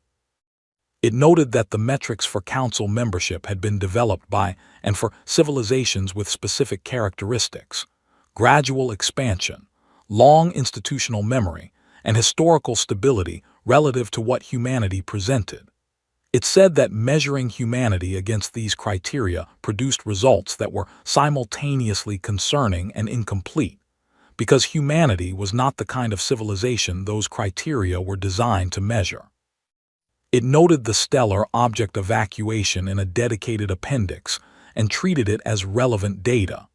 A: It noted that the metrics for council membership had been developed by and for civilizations with specific characteristics: gradual expansion, long institutional memory, and historical stability relative to what humanity presented. It said that measuring humanity against these criteria produced results that were simultaneously concerning and incomplete, because humanity was not the kind of civilization those criteria were designed to measure. It noted the stellar object evacuation in a dedicated appendix and treated it as relevant data.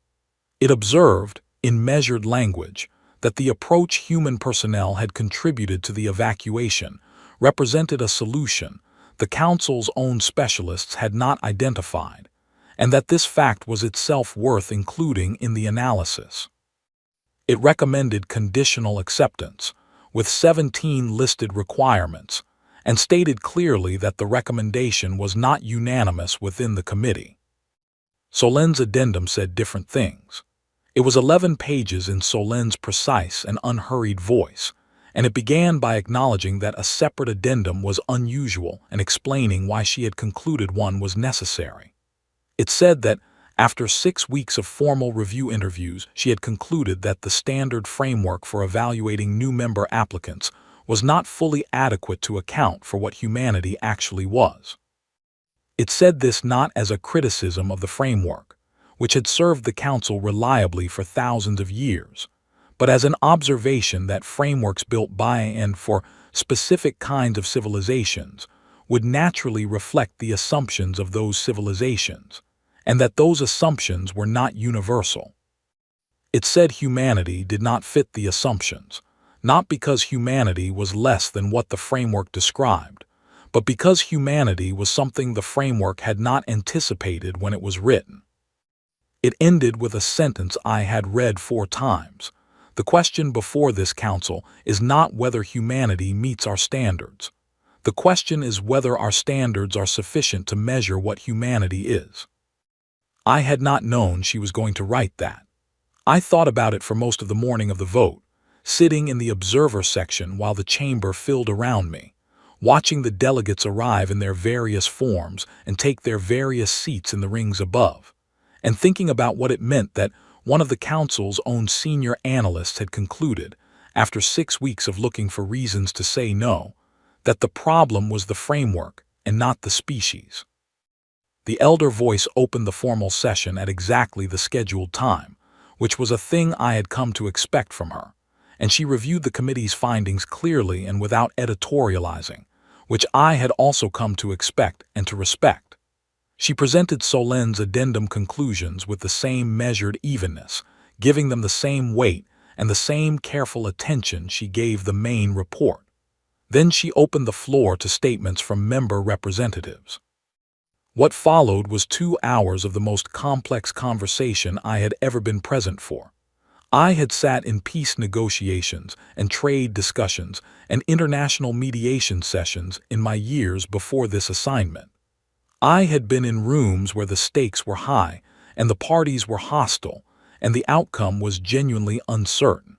A: It observed, in measured language, that the approach human personnel had contributed to the evacuation represented a solution the Council's own specialists had not identified, and that this fact was itself worth including in the analysis. It recommended conditional acceptance, with 17 listed requirements, and stated clearly that the recommendation was not unanimous within the committee. Solen's addendum said different things. It was 11 pages in Solen's precise and unhurried voice, and it began by acknowledging that a separate addendum was unusual and explaining why she had concluded one was necessary. It said that, after 6 weeks of formal review interviews, she had concluded that the standard framework for evaluating new member applicants was not fully adequate to account for what humanity actually was. It said this not as a criticism of the framework, which had served the Council reliably for thousands of years, but as an observation that frameworks built by and for specific kinds of civilizations would naturally reflect the assumptions of those civilizations, and that those assumptions were not universal. It said humanity did not fit the assumptions, not because humanity was less than what the framework described, but because humanity was something the framework had not anticipated when it was written. It ended with a sentence I had read 4 times. The question before this Council is not whether humanity meets our standards. The question is whether our standards are sufficient to measure what humanity is. I had not known she was going to write that. I thought about it for most of the morning of the vote, sitting in the observer section while the chamber filled around me, watching the delegates arrive in their various forms and take their various seats in the rings above, and thinking about what it meant that one of the Council's own senior analysts had concluded, after 6 weeks of looking for reasons to say no, that the problem was the framework and not the species. The elder voice opened the formal session at exactly the scheduled time, which was a thing I had come to expect from her, and she reviewed the committee's findings clearly and without editorializing, which I had also come to expect and to respect. She presented Solen's addendum conclusions with the same measured evenness, giving them the same weight and the same careful attention she gave the main report. Then she opened the floor to statements from member representatives. What followed was 2 hours of the most complex conversation I had ever been present for. I had sat in peace negotiations and trade discussions and international mediation sessions in my years before this assignment. I had been in rooms where the stakes were high and the parties were hostile and the outcome was genuinely uncertain.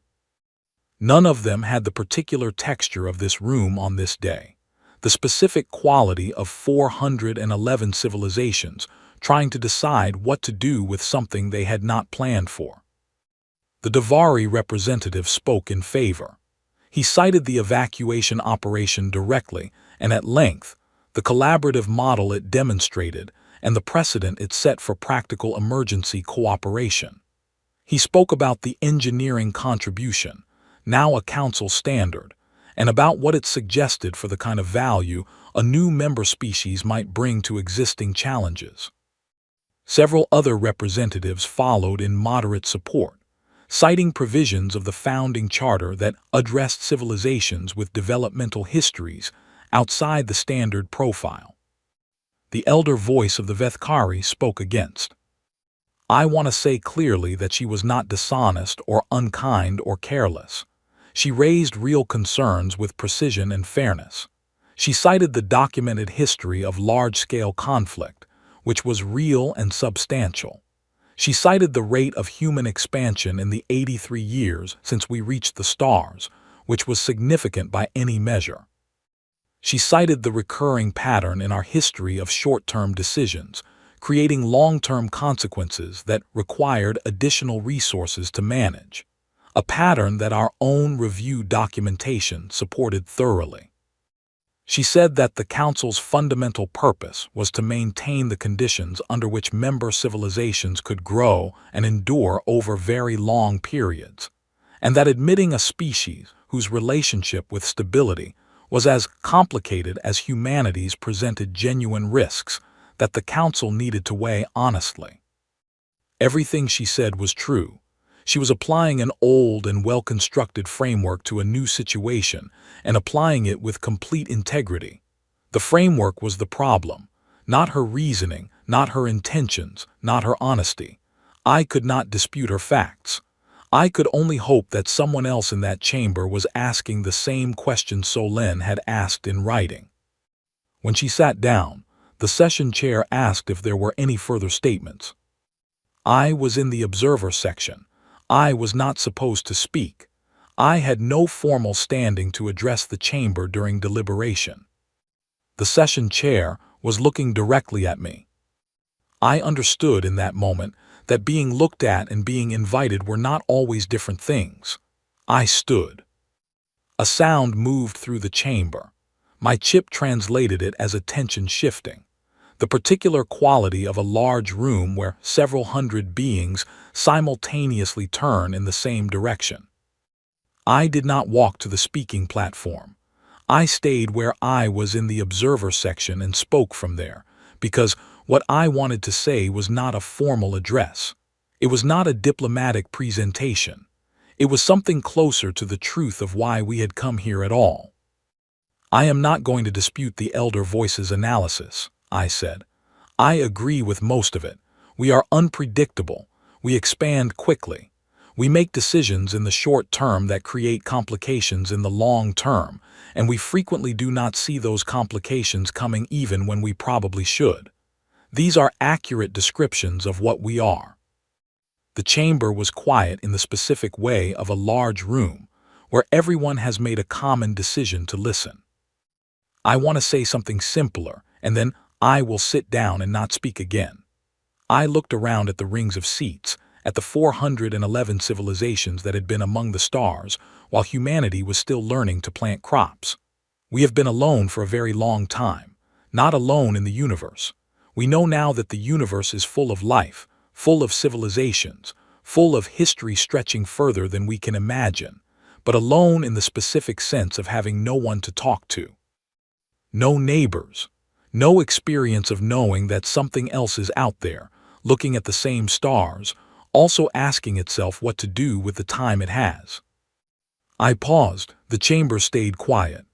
A: None of them had the particular texture of this room on this day, the specific quality of 411 civilizations trying to decide what to do with something they had not planned for. The Davari representative spoke in favor. He cited the evacuation operation directly and at length, the collaborative model it demonstrated, and the precedent it set for practical emergency cooperation. He spoke about the engineering contribution, now a Council standard, and about what it suggested for the kind of value a new member species might bring to existing challenges. Several other representatives followed in moderate support, citing provisions of the founding charter that addressed civilizations with developmental histories outside the standard profile. The elder voice of the Vethkari spoke against. I want to say clearly that she was not dishonest or unkind or careless. She raised real concerns with precision and fairness. She cited the documented history of large-scale conflict, which was real and substantial. She cited the rate of human expansion in the 83 years since we reached the stars, which was significant by any measure. She cited the recurring pattern in our history of short-term decisions, creating long-term consequences that required additional resources to manage, a pattern that our own review documentation supported thoroughly. She said that the Council's fundamental purpose was to maintain the conditions under which member civilizations could grow and endure over very long periods, and that admitting a species whose relationship with stability was as complicated as humanity's presented genuine risks that the Council needed to weigh honestly. Everything she said was true. She was applying an old and well-constructed framework to a new situation and applying it with complete integrity. The framework was the problem, not her reasoning, not her intentions, not her honesty. I could not dispute her facts. I could only hope that someone else in that chamber was asking the same question Solène had asked in writing. When she sat down, the session chair asked if there were any further statements. I was in the observer section. I was not supposed to speak. I had no formal standing to address the chamber during deliberation. The session chair was looking directly at me. I understood in that moment that being looked at and being invited were not always different things. I stood. A sound moved through the chamber. My chip translated it as attention shifting, the particular quality of a large room where several hundred beings simultaneously turn in the same direction. I did not walk to the speaking platform. I stayed where I was in the observer section and spoke from there, because what I wanted to say was not a formal address. It was not a diplomatic presentation. It was something closer to the truth of why we had come here at all. I am not going to dispute the elder voice's analysis, I said. I agree with most of it. We are unpredictable. We expand quickly. We make decisions in the short term that create complications in the long term, and we frequently do not see those complications coming even when we probably should. These are accurate descriptions of what we are. The chamber was quiet in the specific way of a large room, where everyone has made a common decision to listen. I want to say something simpler, and then I will sit down and not speak again. I looked around at the rings of seats, at the 411 civilizations that had been among the stars, while humanity was still learning to plant crops. We have been alone for a very long time, not alone in the universe. We know now that the universe is full of life, full of civilizations, full of history stretching further than we can imagine, but alone in the specific sense of having no one to talk to. No neighbors, no experience of knowing that something else is out there, looking at the same stars, also asking itself what to do with the time it has. I paused. The chamber stayed quiet.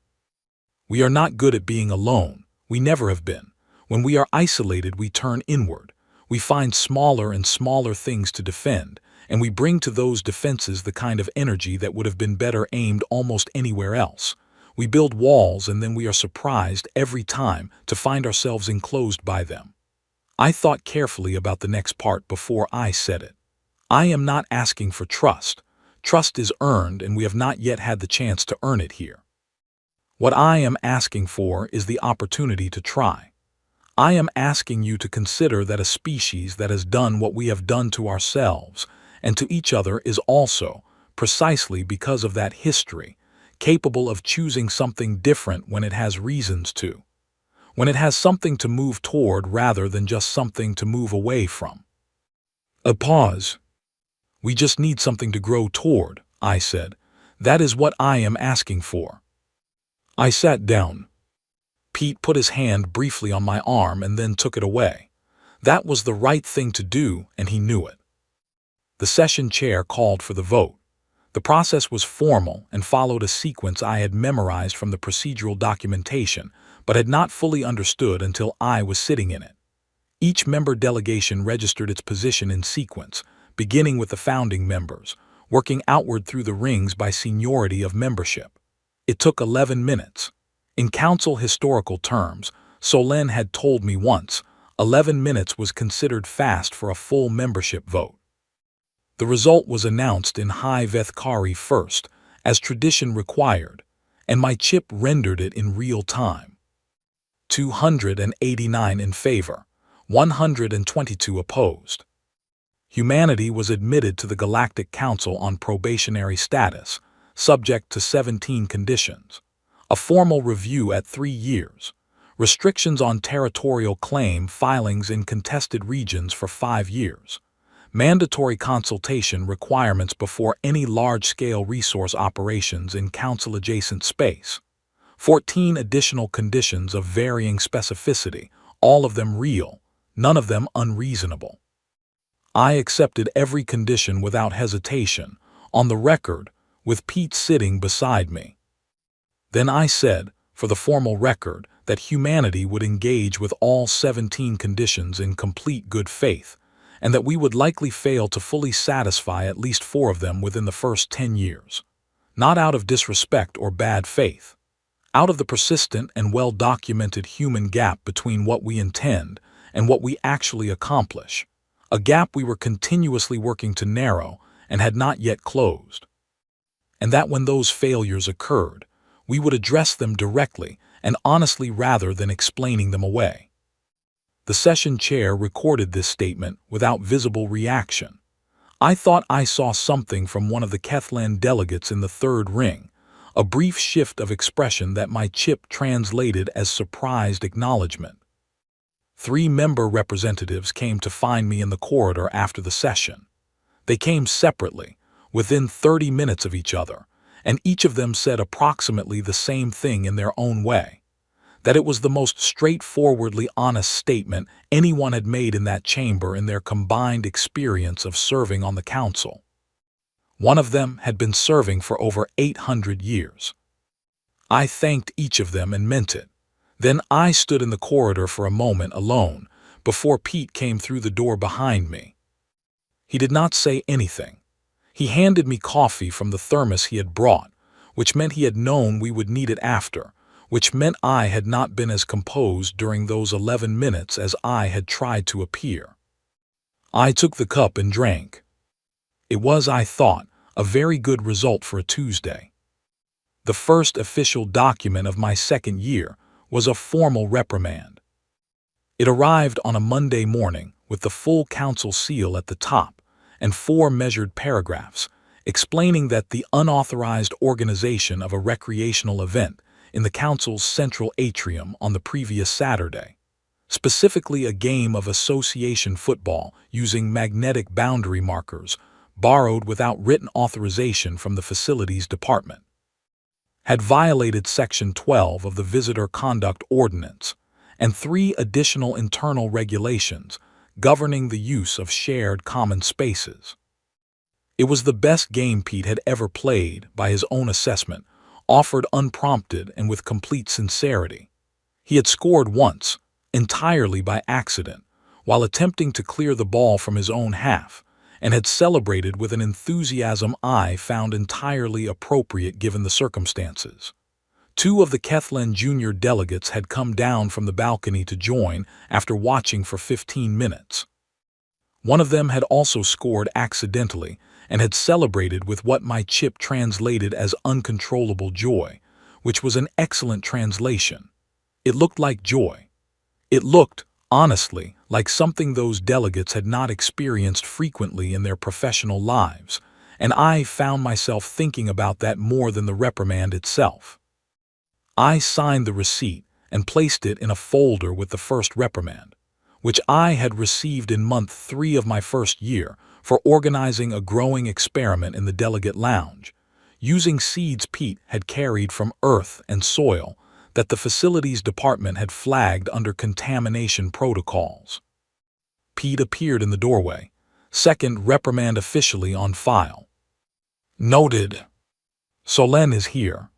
A: We are not good at being alone. We never have been. When we are isolated, we turn inward. We find smaller and smaller things to defend, and we bring to those defenses the kind of energy that would have been better aimed almost anywhere else. We build walls and then we are surprised every time to find ourselves enclosed by them. I thought carefully about the next part before I said it. I am not asking for trust. Trust is earned and we have not yet had the chance to earn it here. What I am asking for is the opportunity to try. I am asking you to consider that a species that has done what we have done to ourselves and to each other is also, precisely because of that history, capable of choosing something different when it has reasons to, when it has something to move toward rather than just something to move away from. A pause. We just need something to grow toward, I said. That is what I am asking for. I sat down. Pete put his hand briefly on my arm and then took it away. That was the right thing to do, and he knew it. The session chair called for the vote. The process was formal and followed a sequence I had memorized from the procedural documentation, but had not fully understood until I was sitting in it. Each member delegation registered its position in sequence, beginning with the founding members, working outward through the rings by seniority of membership. It took 11 minutes. In council historical terms, Solène had told me once, 11 minutes was considered fast for a full membership vote. The result was announced in High Vethkari first, as tradition required, and my chip rendered it in real time. 289 in favor, 122 opposed. Humanity was admitted to the Galactic Council on probationary status, subject to 17 conditions. A formal review at 3 years. Restrictions on territorial claim filings in contested regions for 5 years. Mandatory consultation requirements before any large-scale resource operations in Council-adjacent space. 14 additional conditions of varying specificity, all of them real, none of them unreasonable. I accepted every condition without hesitation, on the record, with Pete sitting beside me. Then I said, for the formal record, that humanity would engage with all 17 conditions in complete good faith, and that we would likely fail to fully satisfy at least 4 of them within the first 10 years. Not out of disrespect or bad faith. Out of the persistent and well-documented human gap between what we intend and what we actually accomplish. A gap we were continuously working to narrow and had not yet closed. And that when those failures occurred, we would address them directly and honestly rather than explaining them away. The session chair recorded this statement without visible reaction. I thought I saw something from one of the Kethlan delegates in the third ring, a brief shift of expression that my chip translated as surprised acknowledgement. 3 member representatives came to find me in the corridor after the session. They came separately, within 30 minutes of each other, and each of them said approximately the same thing in their own way, that it was the most straightforwardly honest statement anyone had made in that chamber in their combined experience of serving on the council. One of them had been serving for over 800 years. I thanked each of them and meant it. Then I stood in the corridor for a moment alone, before Pete came through the door behind me. He did not say anything. He handed me coffee from the thermos he had brought, which meant he had known we would need it after, which meant I had not been as composed during those 11 minutes as I had tried to appear. I took the cup and drank. It was, I thought, a very good result for a Tuesday. The first official document of my second year was a formal reprimand. It arrived on a Monday morning with the full council seal at the top and 4 measured paragraphs explaining that the unauthorized organization of a recreational event in the council's central atrium on the previous Saturday, specifically a game of association football using magnetic boundary markers borrowed without written authorization from the facilities department, had violated Section 12 of the Visitor Conduct Ordinance and 3 additional internal regulations governing the use of shared common spaces. It was the best game Pete had ever played, by his own assessment, offered unprompted and with complete sincerity. He had scored once, entirely by accident, while attempting to clear the ball from his own half, and had celebrated with an enthusiasm I found entirely appropriate given the circumstances. 2 of the Kethlan junior delegates had come down from the balcony to join after watching for 15 minutes. One of them had also scored accidentally and had celebrated with what my chip translated as uncontrollable joy, which was an excellent translation. It looked like joy. It looked, honestly, like something those delegates had not experienced frequently in their professional lives, and I found myself thinking about that more than the reprimand itself. I signed the receipt and placed it in a folder with the first reprimand, which I had received in month 3 of my first year for organizing a growing experiment in the delegate lounge, using seeds Pete had carried from earth and soil that the facilities department had flagged under contamination protocols. Pete appeared in the doorway, second reprimand officially on file. Noted. Solen is here.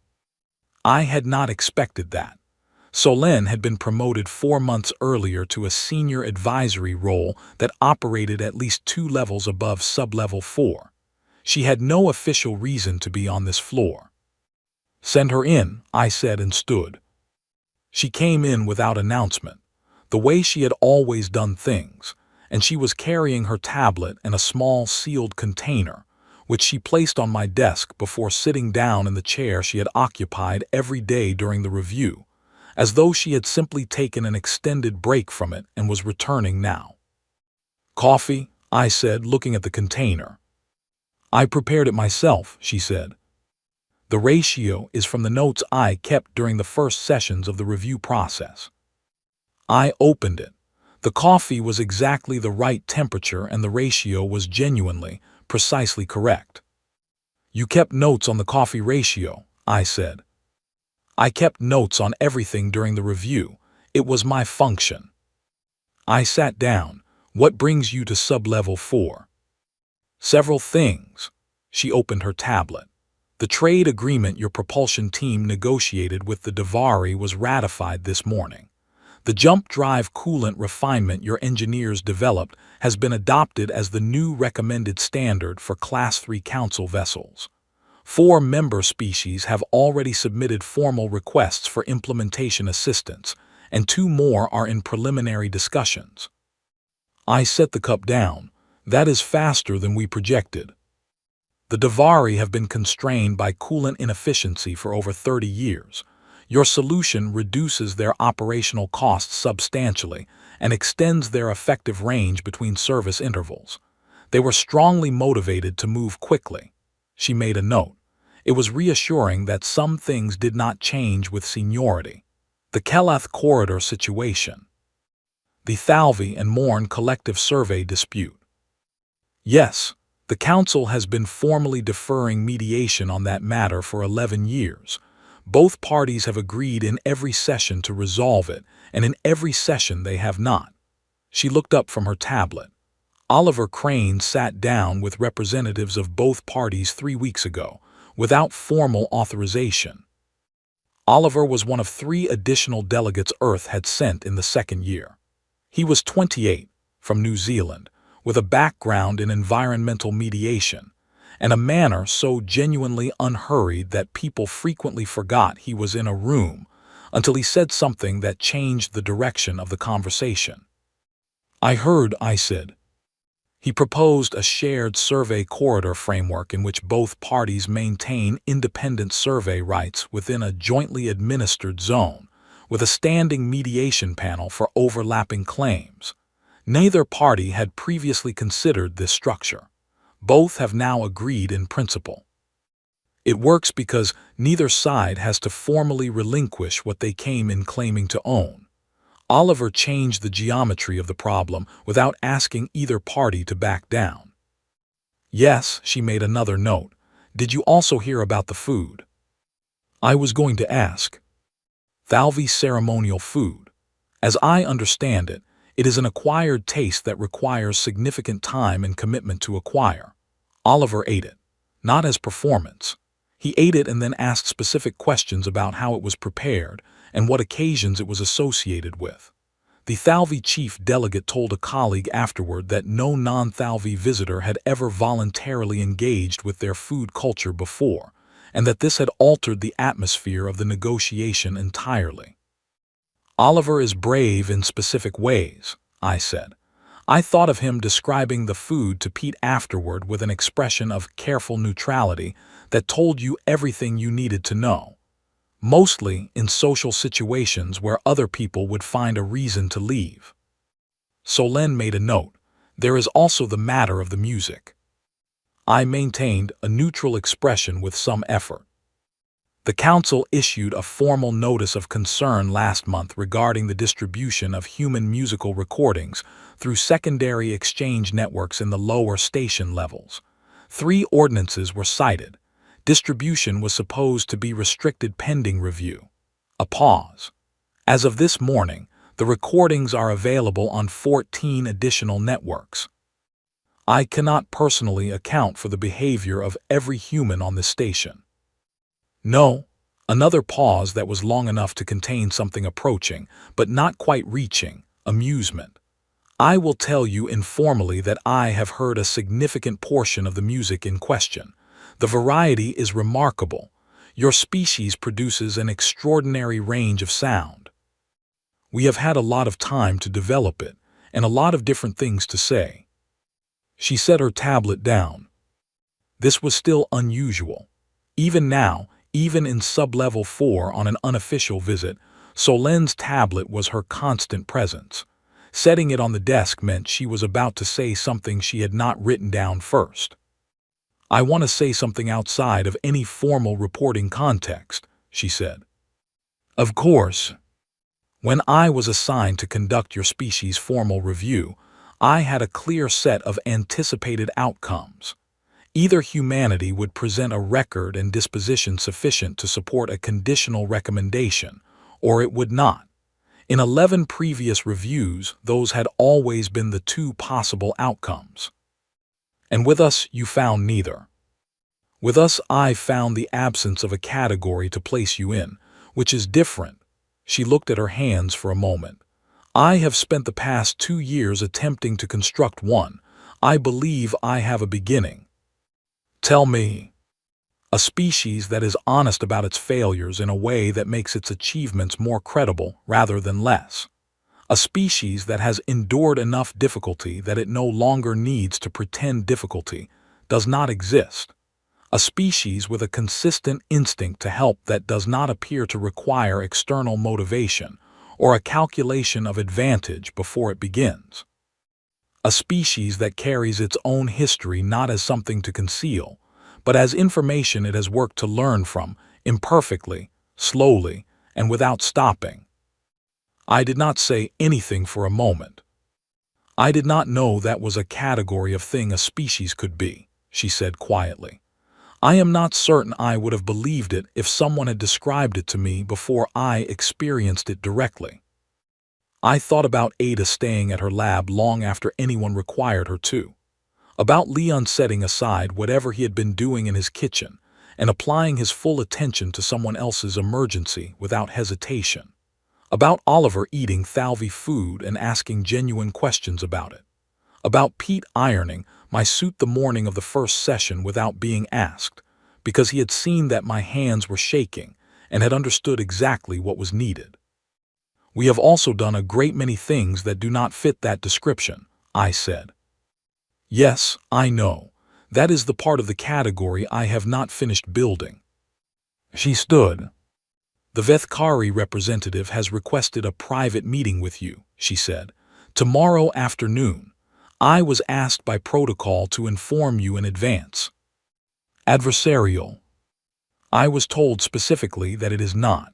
A: I had not expected that. Solen had been promoted 4 months earlier to a senior advisory role that operated at least 2 levels above sublevel 4. She had no official reason to be on this floor. Send her in, I said and stood. She came in without announcement. the way she had always done things, and she was carrying her tablet and a small sealed container, which she placed on my desk before sitting down in the chair she had occupied every day during the review, as though she had simply taken an extended break from it and was returning now. "Coffee?" I said, looking at the container. "I prepared it myself," she said. "The ratio is from the notes I kept during the first sessions of the review process." I opened it. The coffee was exactly the right temperature and the ratio was genuinely, precisely correct. "You kept notes on the coffee ratio," I said. "I kept notes on everything during the review. It was my function." I sat down. "What brings you to sub-level 4? "Several things." She opened her tablet. "The trade agreement your propulsion team negotiated with the Davari was ratified this morning. The jump drive coolant refinement your engineers developed has been adopted as the new recommended standard for Class 3 Council vessels. 4 member species have already submitted formal requests for implementation assistance, and 2 more are in preliminary discussions." I set the cup down. "That is faster than we projected. The Davari have been constrained by coolant inefficiency for over 30 years. Your solution reduces their operational costs substantially and extends their effective range between service intervals. They were strongly motivated to move quickly." She made a note. It was reassuring that some things did not change with seniority. "The Kelath corridor situation. The Thalvi and Morn collective survey dispute." "Yes, the Council has been formally deferring mediation on that matter for 11 years. Both parties have agreed in every session to resolve it, and in every session they have not." She looked up from her tablet. "Oliver Crane sat down with representatives of both parties 3 weeks ago, without formal authorization." Oliver was one of 3 additional delegates Earth had sent in the second year. He was 28, from New Zealand, with a background in environmental mediation, and a manner so genuinely unhurried that people frequently forgot he was in a room until he said something that changed the direction of the conversation. "I heard," I said. "He proposed a shared survey corridor framework in which both parties maintain independent survey rights within a jointly administered zone, with a standing mediation panel for overlapping claims. Neither party had previously considered this structure. Both have now agreed in principle. It works because neither side has to formally relinquish what they came in claiming to own." Oliver changed the geometry of the problem without asking either party to back down. "Yes," she made another note. "Did you also hear about the food?" I was going to ask. "Thalvi ceremonial food. As I understand it, it is an acquired taste that requires significant time and commitment to acquire. Oliver ate it, not as performance. He ate it and then asked specific questions about how it was prepared and what occasions it was associated with. The Thalvi chief delegate told a colleague afterward that no non-Thalvi visitor had ever voluntarily engaged with their food culture before, and that this had altered the atmosphere of the negotiation entirely." "Oliver is brave in specific ways," I said. I thought of him describing the food to Pete afterward with an expression of careful neutrality that told you everything you needed to know. Mostly in social situations where other people would find a reason to leave. Solen made a note. "There is also the matter of the music." I maintained a neutral expression with some effort. "The Council issued a formal notice of concern last month regarding the distribution of human musical recordings through secondary exchange networks in the lower station levels. 3 ordinances were cited. Distribution was supposed to be restricted pending review." A pause. "As of this morning, the recordings are available on 14 additional networks. I cannot personally account for the behavior of every human on this station." "No." Another pause that was long enough to contain something approaching, but not quite reaching, amusement. "I will tell you informally that I have heard a significant portion of the music in question. The variety is remarkable. Your species produces an extraordinary range of sound." We have had a lot of time to develop it, and a lot of different things to say. She set her tablet down. This was still unusual. Even now, even in Sub-Level 4 on an unofficial visit, Solen's tablet was her constant presence. Setting it on the desk meant she was about to say something she had not written down first. "I want to say something outside of any formal reporting context," she said. "Of course. When I was assigned to conduct your species' formal review, I had a clear set of anticipated outcomes. Either humanity would present a record and disposition sufficient to support a conditional recommendation, or it would not. In 11 previous reviews, those had always been the two possible outcomes. And with us, you found neither. With us, I found the absence of a category to place you in, which is different." She looked at her hands for a moment. "I have spent the past 2 years attempting to construct one. I believe I have a beginning." "Tell me." "A species that is honest about its failures in a way that makes its achievements more credible rather than less. A species that has endured enough difficulty that it no longer needs to pretend difficulty does not exist. A species with a consistent instinct to help that does not appear to require external motivation or a calculation of advantage before it begins. A species that carries its own history not as something to conceal, but as information it has worked to learn from, imperfectly, slowly, and without stopping." I did not say anything for a moment. "I did not know that was a category of thing a species could be," she said quietly. "I am not certain I would have believed it if someone had described it to me before I experienced it directly." I thought about Ada staying at her lab long after anyone required her to. About Leon setting aside whatever he had been doing in his kitchen and applying his full attention to someone else's emergency without hesitation. About Oliver eating Thalvi food and asking genuine questions about it. About Pete ironing my suit the morning of the first session without being asked, because he had seen that my hands were shaking and had understood exactly what was needed. "We have also done a great many things that do not fit that description," I said. "Yes, I know. That is the part of the category I have not finished building." She stood. "The Vethkari representative has requested a private meeting with you," she said. "Tomorrow afternoon. I was asked by protocol to inform you in advance." "Adversarial." "I was told specifically that it is not."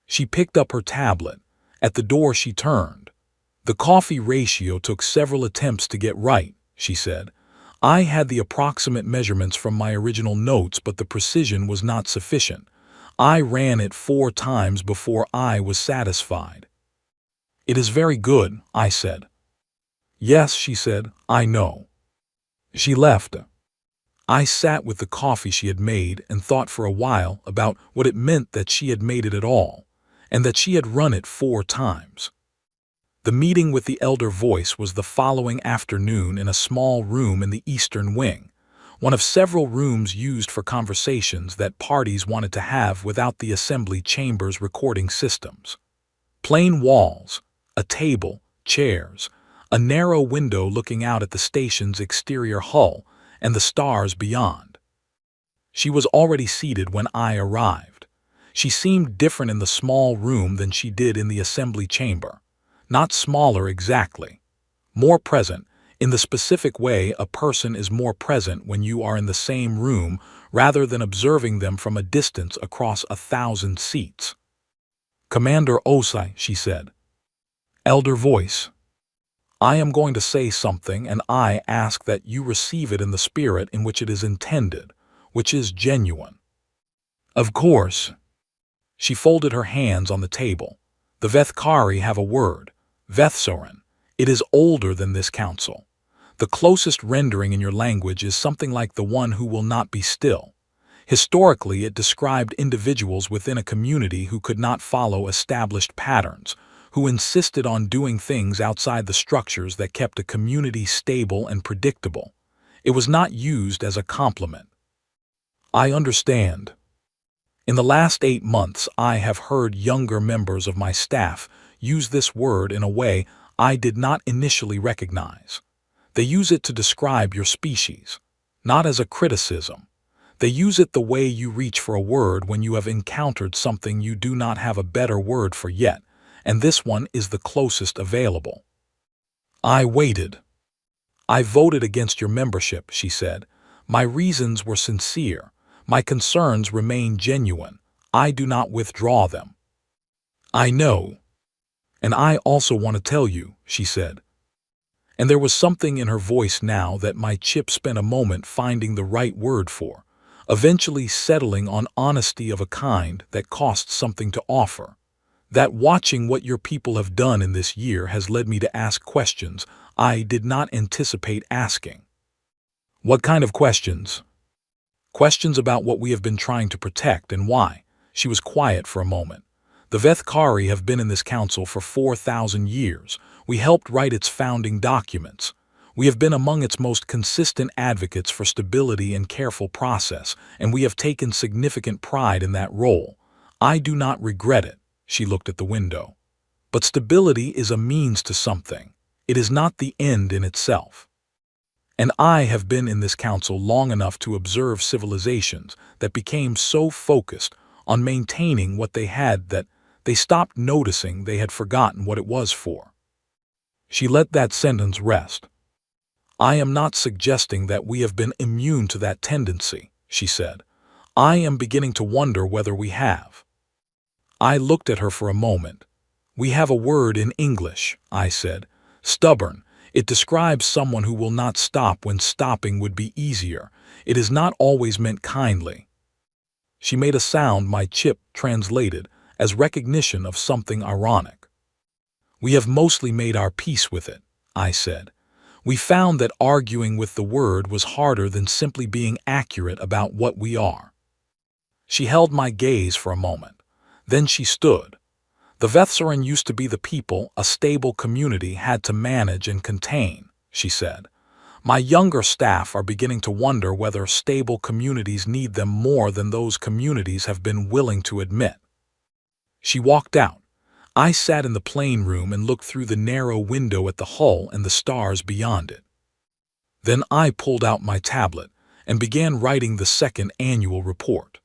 A: She picked up her tablet. At the door she turned. "The coffee ratio took several attempts to get right," she said. "I had the approximate measurements from my original notes, but the precision was not sufficient. I ran it 4 times before I was satisfied." "It is very good," I said. "Yes," she said, "I know." She left. I sat with the coffee she had made and thought for a while about what it meant that she had made it at all, and that she had run it 4 times. The meeting with the elder voice was the following afternoon in a small room in the eastern wing, one of several rooms used for conversations that parties wanted to have without the assembly chamber's recording systems. Plain walls, a table, chairs, a narrow window looking out at the station's exterior hull and the stars beyond. She was already seated when I arrived. She seemed different in the small room than she did in the assembly chamber. Not smaller exactly. More present, in the specific way a person is more present when you are in the same room rather than observing them from a distance across 1,000 seats. "Commander Osai," she said. Elder voice. "I am going to say something, and I ask that you receive it in the spirit in which it is intended, which is genuine." "Of course." She folded her hands on the table. "The Vethkari have a word, Vethsoren. It is older than this council. The closest rendering in your language is something like the one who will not be still. Historically, it described individuals within a community who could not follow established patterns, who insisted on doing things outside the structures that kept a community stable and predictable. It was not used as a compliment." "I understand. In the last 8 months, I have heard younger members of my staff use this word in a way I did not initially recognize. They use it to describe your species, not as a criticism. They use it the way you reach for a word when you have encountered something you do not have a better word for yet, and this one is the closest available. I waited. I voted against your membership, she said. My reasons were sincere. My concerns remain genuine. I do not withdraw them. I know. And I also want to tell you, she said. And there was something in her voice now that my chip spent a moment finding the right word for, eventually settling on honesty of a kind that costs something to offer. That watching what your people have done in this year has led me to ask questions I did not anticipate asking. What kind of questions? Questions about what we have been trying to protect and why. She was quiet for a moment. The Vethkari have been in this council for 4,000 years. We helped write its founding documents. We have been among its most consistent advocates for stability and careful process, and we have taken significant pride in that role. I do not regret it. She looked at the window. But stability is a means to something. It is not the end in itself. And I have been in this council long enough to observe civilizations that became so focused on maintaining what they had that they stopped noticing they had forgotten what it was for. She let that sentence rest. I am not suggesting that we have been immune to that tendency, she said. I am beginning to wonder whether we have. I looked at her for a moment. We have a word in English, I said. Stubborn. It describes someone who will not stop when stopping would be easier. It is not always meant kindly. She made a sound my chip translated as recognition of something ironic. We have mostly made our peace with it, I said. We found that arguing with the word was harder than simply being accurate about what we are. She held my gaze for a moment. Then she stood. The Vethsaran used to be the people a stable community had to manage and contain, she said. My younger staff are beginning to wonder whether stable communities need them more than those communities have been willing to admit. She walked out. I sat in the plane room and looked through the narrow window at the hull and the stars beyond it. Then I pulled out my tablet and began writing the second annual report.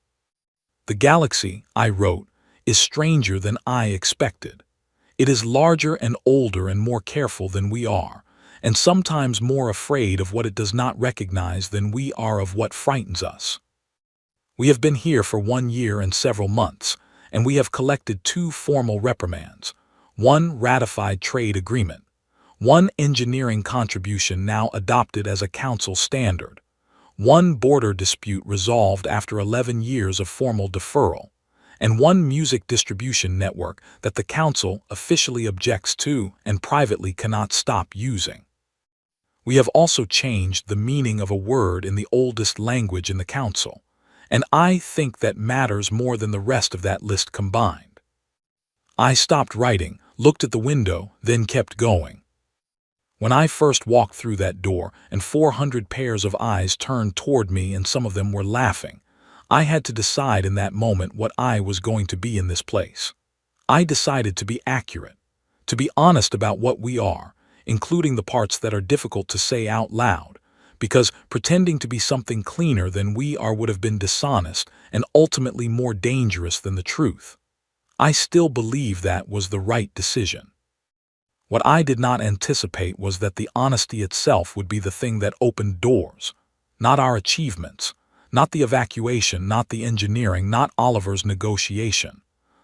A: The galaxy, I wrote, is stranger than I expected. It is larger and older and more careful than we are, and sometimes more afraid of what it does not recognize than we are of what frightens us. We have been here for 1 year and several months, and we have collected 2 formal reprimands, 1 ratified trade agreement, 1 engineering contribution now adopted as a council standard, 1 border dispute resolved after 11 years of formal deferral, and 1 music distribution network that the council officially objects to and privately cannot stop using. We have also changed the meaning of a word in the oldest language in the council, and I think that matters more than the rest of that list combined. I stopped writing, looked at the window, then kept going. When I first walked through that door and 400 pairs of eyes turned toward me and some of them were laughing, I had to decide in that moment what I was going to be in this place. I decided to be accurate, to be honest about what we are, including the parts that are difficult to say out loud, because pretending to be something cleaner than we are would have been dishonest and ultimately more dangerous than the truth. I still believe that was the right decision. What I did not anticipate was that the honesty itself would be the thing that opened doors, not our achievements, not the evacuation, not the engineering, not Oliver's negotiation.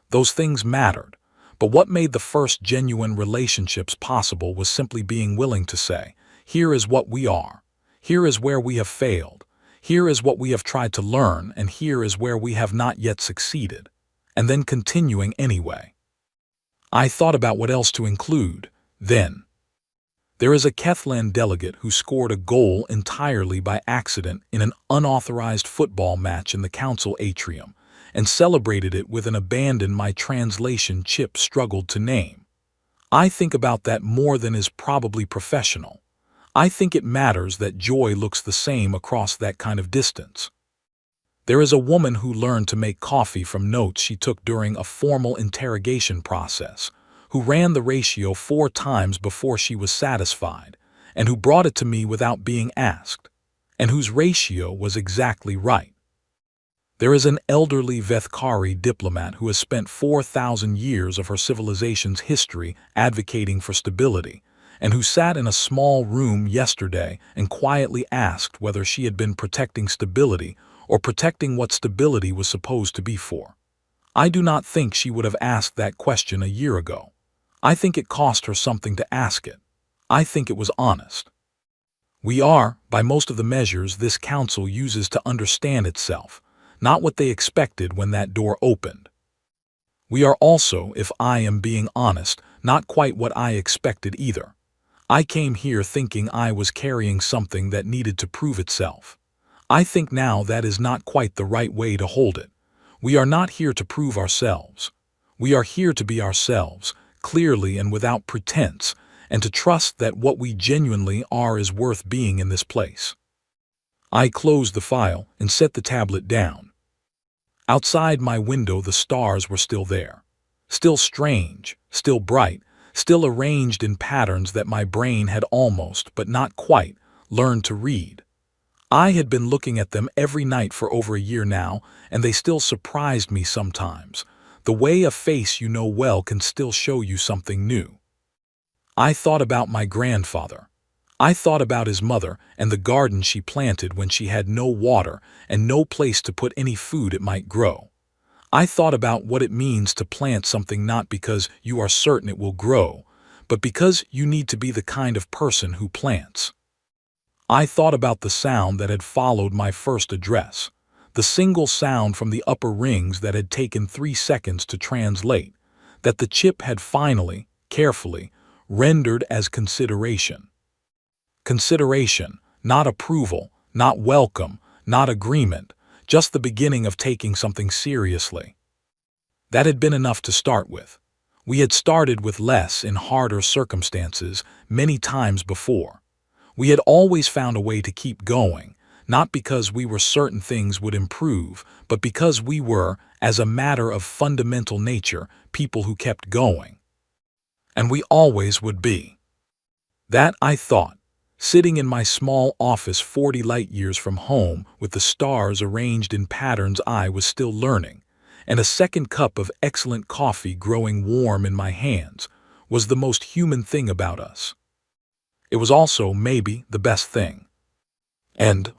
A: Those things mattered, but what made the first genuine relationships possible was simply being willing to say, here is what we are, here is where we have failed, here is what we have tried to learn, and here is where we have not yet succeeded, and then continuing anyway. I thought about what else to include, then. There is a Kethlan delegate who scored a goal entirely by accident in an unauthorized football match in the council atrium, and celebrated it with an abandon my translation chip struggled to name. I think about that more than is probably professional. I think it matters that joy looks the same across that kind of distance. There is a woman who learned to make coffee from notes she took during a formal interrogation process, who ran the ratio 4 times before she was satisfied, and who brought it to me without being asked, and whose ratio was exactly right. There is an elderly Vethkari diplomat who has spent 4,000 years of her civilization's history advocating for stability, and who sat in a small room yesterday and quietly asked whether she had been protecting stability or protecting what stability was supposed to be for. I do not think she would have asked that question a year ago. I think it cost her something to ask it. I think it was honest. We are, by most of the measures this council uses to understand itself, not what they expected when that door opened. We are also, if I am being honest, not quite what I expected either. I came here thinking I was carrying something that needed to prove itself. I think now that is not quite the right way to hold it. We are not here to prove ourselves. We are here to be ourselves, clearly and without pretense, and to trust that what we genuinely are is worth being in this place. I closed the file and set the tablet down. Outside my window the stars were still there. Still strange, still bright, still arranged in patterns that my brain had almost, but not quite, learned to read. I had been looking at them every night for over a year now, and they still surprised me sometimes, the way a face you know well can still show you something new. I thought about my grandfather. I thought about his mother and the garden she planted when she had no water and no place to put any food it might grow. I thought about what it means to plant something not because you are certain it will grow, but because you need to be the kind of person who plants. I thought about the sound that had followed my first address, the single sound from the upper rings that had taken 3 seconds to translate, that the chip had finally, carefully, rendered as consideration. Consideration, not approval, not welcome, not agreement, just the beginning of taking something seriously. That had been enough to start with. We had started with less in harder circumstances many times before. We had always found a way to keep going, not because we were certain things would improve, but because we were, as a matter of fundamental nature, people who kept going. And we always would be. That, I thought, sitting in my small office 40 light-years from home with the stars arranged in patterns I was still learning, and a second cup of excellent coffee growing warm in my hands, was the most human thing about us. It was also, maybe, the best thing. And